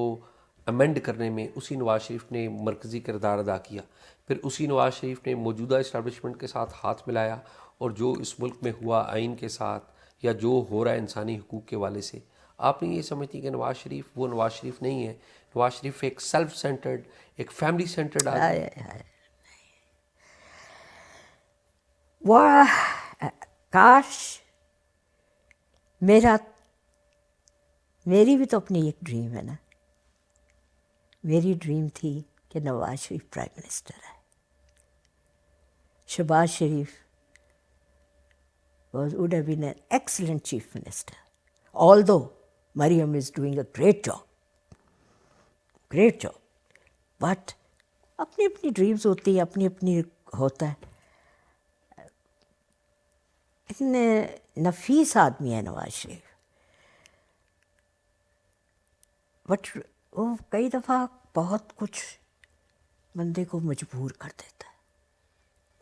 S2: امینڈ کرنے میں, اسی نواز شریف نے مرکزی کردار ادا کیا. پھر اسی نواز شریف نے موجودہ اسٹیبلشمنٹ کے ساتھ ہاتھ ملایا, اور جو اس ملک میں ہوا آئین کے ساتھ یا جو ہو رہا ہے انسانی حقوق کے والے سے, آپ نہیں یہ سمجھتی کہ نواز شریف وہ نواز شریف نہیں ہے؟ نواز شریف ایک سیلف سینٹرڈ, ایک فیملی سینٹرڈ آدمی.
S1: وہ کاش میری بھی تو اپنی ایک ڈریم ہے نا. میری ڈریم تھی کہ نواز شریف پرائم منسٹر ہے. شہباز شریف would have been an excellent chief minister, although Mariam is doing a great job, but اپنی اپنی ڈریمز ہوتی ہیں, اپنی اپنی ہوتا ہے. اتنے نفیس آدمی ہے نواز شریف, بٹ وہ کئی دفعہ بہت کچھ بندے کو مجبور کر دیتا ہے,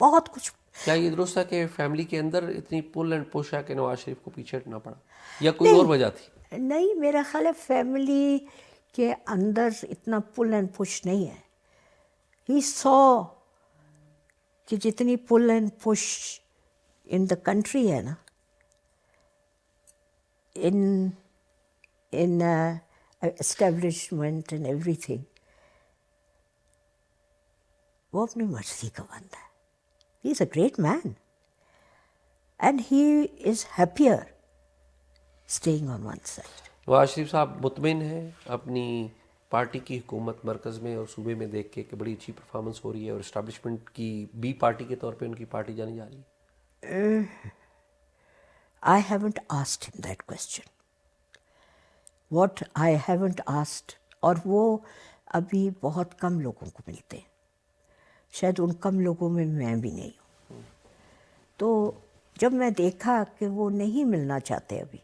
S1: بہت کچھ.
S2: کیا یہ درست ہے کہ فیملی کے اندر اتنی پل اینڈ پش ہے کہ نواز شریف کو پیچھے ہٹنا پڑا, یا کوئی اور وجہ تھی؟
S1: نہیں, میرا خیال ہے فیملی کے اندر اتنا پل اینڈ پش نہیں ہے. ہی سو کہ جتنی pull and push in the country ہے نا, ان اسٹیبلشمنٹ اینڈ ایوری تھنگ, وہ اپنی مرضی کا بندہ ہے. He is a great man and he is happier staying on one side.
S2: Nawaz Sharif صاحب مطمئن ہیں اپنی پارٹی کی حکومت مرکز میں اور صوبے میں دیکھ کے کہ بڑی اچھی پرفارمنس ہو رہی ہے, اور اسٹیبلشمنٹ کی بی پارٹی کے طور پہ ان کی پارٹی جانی جا رہی ہے؟
S1: I haven't asked him that question. What I haven't asked, اور وہ ابھی بہت کم لوگوں کو ملتے ہیں, شاید ان کم لوگوں میں بھی نہیں ہوں, تو جب میں دیکھا کہ وہ نہیں ملنا چاہتے ابھی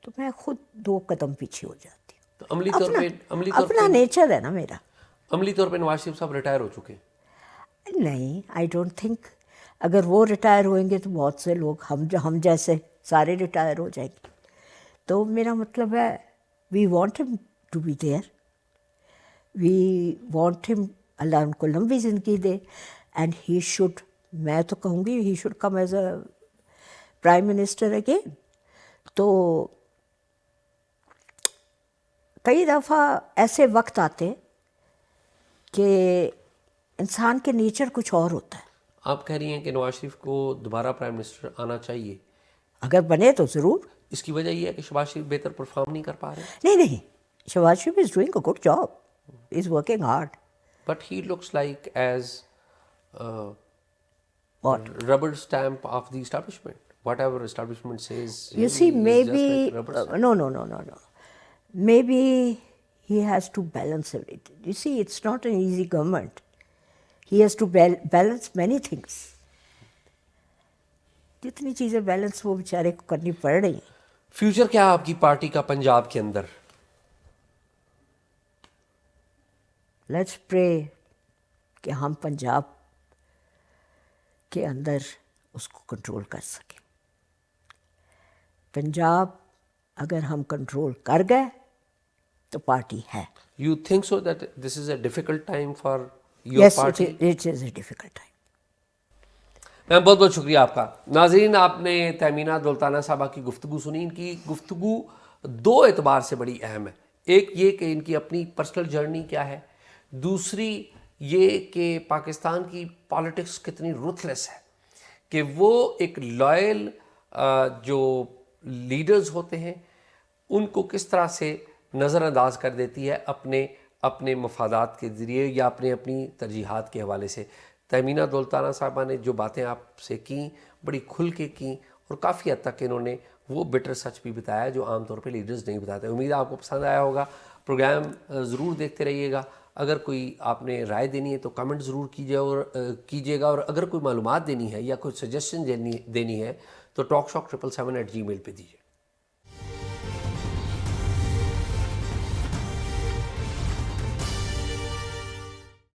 S1: تو میں خود 2 قدم پیچھے ہو جاتی ہوں.
S2: تو عملی طور پہ
S1: اپنا نیچر ہے نا میرا.
S2: عملی طور پہ نواز شریف صاحب ریٹائر ہو چکے ہیں.
S1: نہیں, آئی ڈونٹ تھنک. اگر وہ ریٹائر ہوئیں گے تو بہت سے لوگ ہم جیسے سارے ریٹائر ہو جائیں گے. تو میرا مطلب ہے we want him to be there, we want him, اللہ ان کو لمبی زندگی دے, اینڈ ہی شوڈ, میں تو کہوں گی he should come as a prime minister again. تو کئی دفعہ ایسے وقت آتے کہ انسان کے نیچر کچھ اور ہوتا ہے.
S2: آپ کہہ رہی ہیں کہ نواز شریف کو دوبارہ پرائم منسٹر آنا چاہیے,
S1: اگر بنے تو ضرور.
S2: اس کی وجہ یہ ہے کہ شہباز شریف بہتر پرفارم نہیں کر پا رہے.
S1: نہیں, Shahbaz Sharif is doing a good job, is working hard.
S2: But he looks like as
S1: What?
S2: rubber stamp of the establishment. Whatever establishment says,
S1: You see,
S2: he is
S1: maybe,
S2: just like rubber stamp.
S1: no. Maybe he has to balance everything. You see, it's not an easy government. He has to balance many things. جتنی چیزیں بیلنس وہ بیچارے کو کرنی پڑ رہی ہیں.
S2: فیوچر کیا ہے آپ کی پارٹی کا پنجاب کے اندر؟
S1: لیٹس پرے کہ ہم پنجاب کے اندر اس کو کنٹرول کر سکیں. پنجاب اگر ہم کنٹرول کر گئے تو پارٹی ہے.
S2: You think so that this is a difficult time for your party?
S1: Yes, it is a difficult time.
S2: میم بہت بہت شکریہ آپ کا. ناظرین, آپ نے تہمینہ دولتانہ صاحبہ کی گفتگو سنی. ان کی گفتگو 2 اعتبار سے بڑی اہم ہے. ایک یہ کہ ان کی اپنی پرسنل جرنی کیا ہے, دوسری یہ کہ پاکستان کی پالیٹکس کتنی رuthless ہے, کہ وہ ایک لائل جو لیڈرز ہوتے ہیں ان کو کس طرح سے نظر انداز کر دیتی ہے اپنے مفادات کے ذریعے یا اپنی ترجیحات کے حوالے سے. تہمینہ دولتانہ صاحبہ نے جو باتیں آپ سے کیں بڑی کھل کے کیں, اور کافی حد تک انہوں نے وہ بٹر سچ بھی بتایا جو عام طور پہ لیڈرز نہیں بتاتے. امید ہے آپ کو پسند آیا ہوگا. پروگرام ضرور دیکھتے رہیے گا. اگر کوئی آپ نے رائے دینی ہے تو کمنٹ ضرور کیجیے گا, اور اگر کوئی معلومات دینی ہے یا کوئی سجیشن دینی ہے تو talkshock777@gmail پہ دیجیے.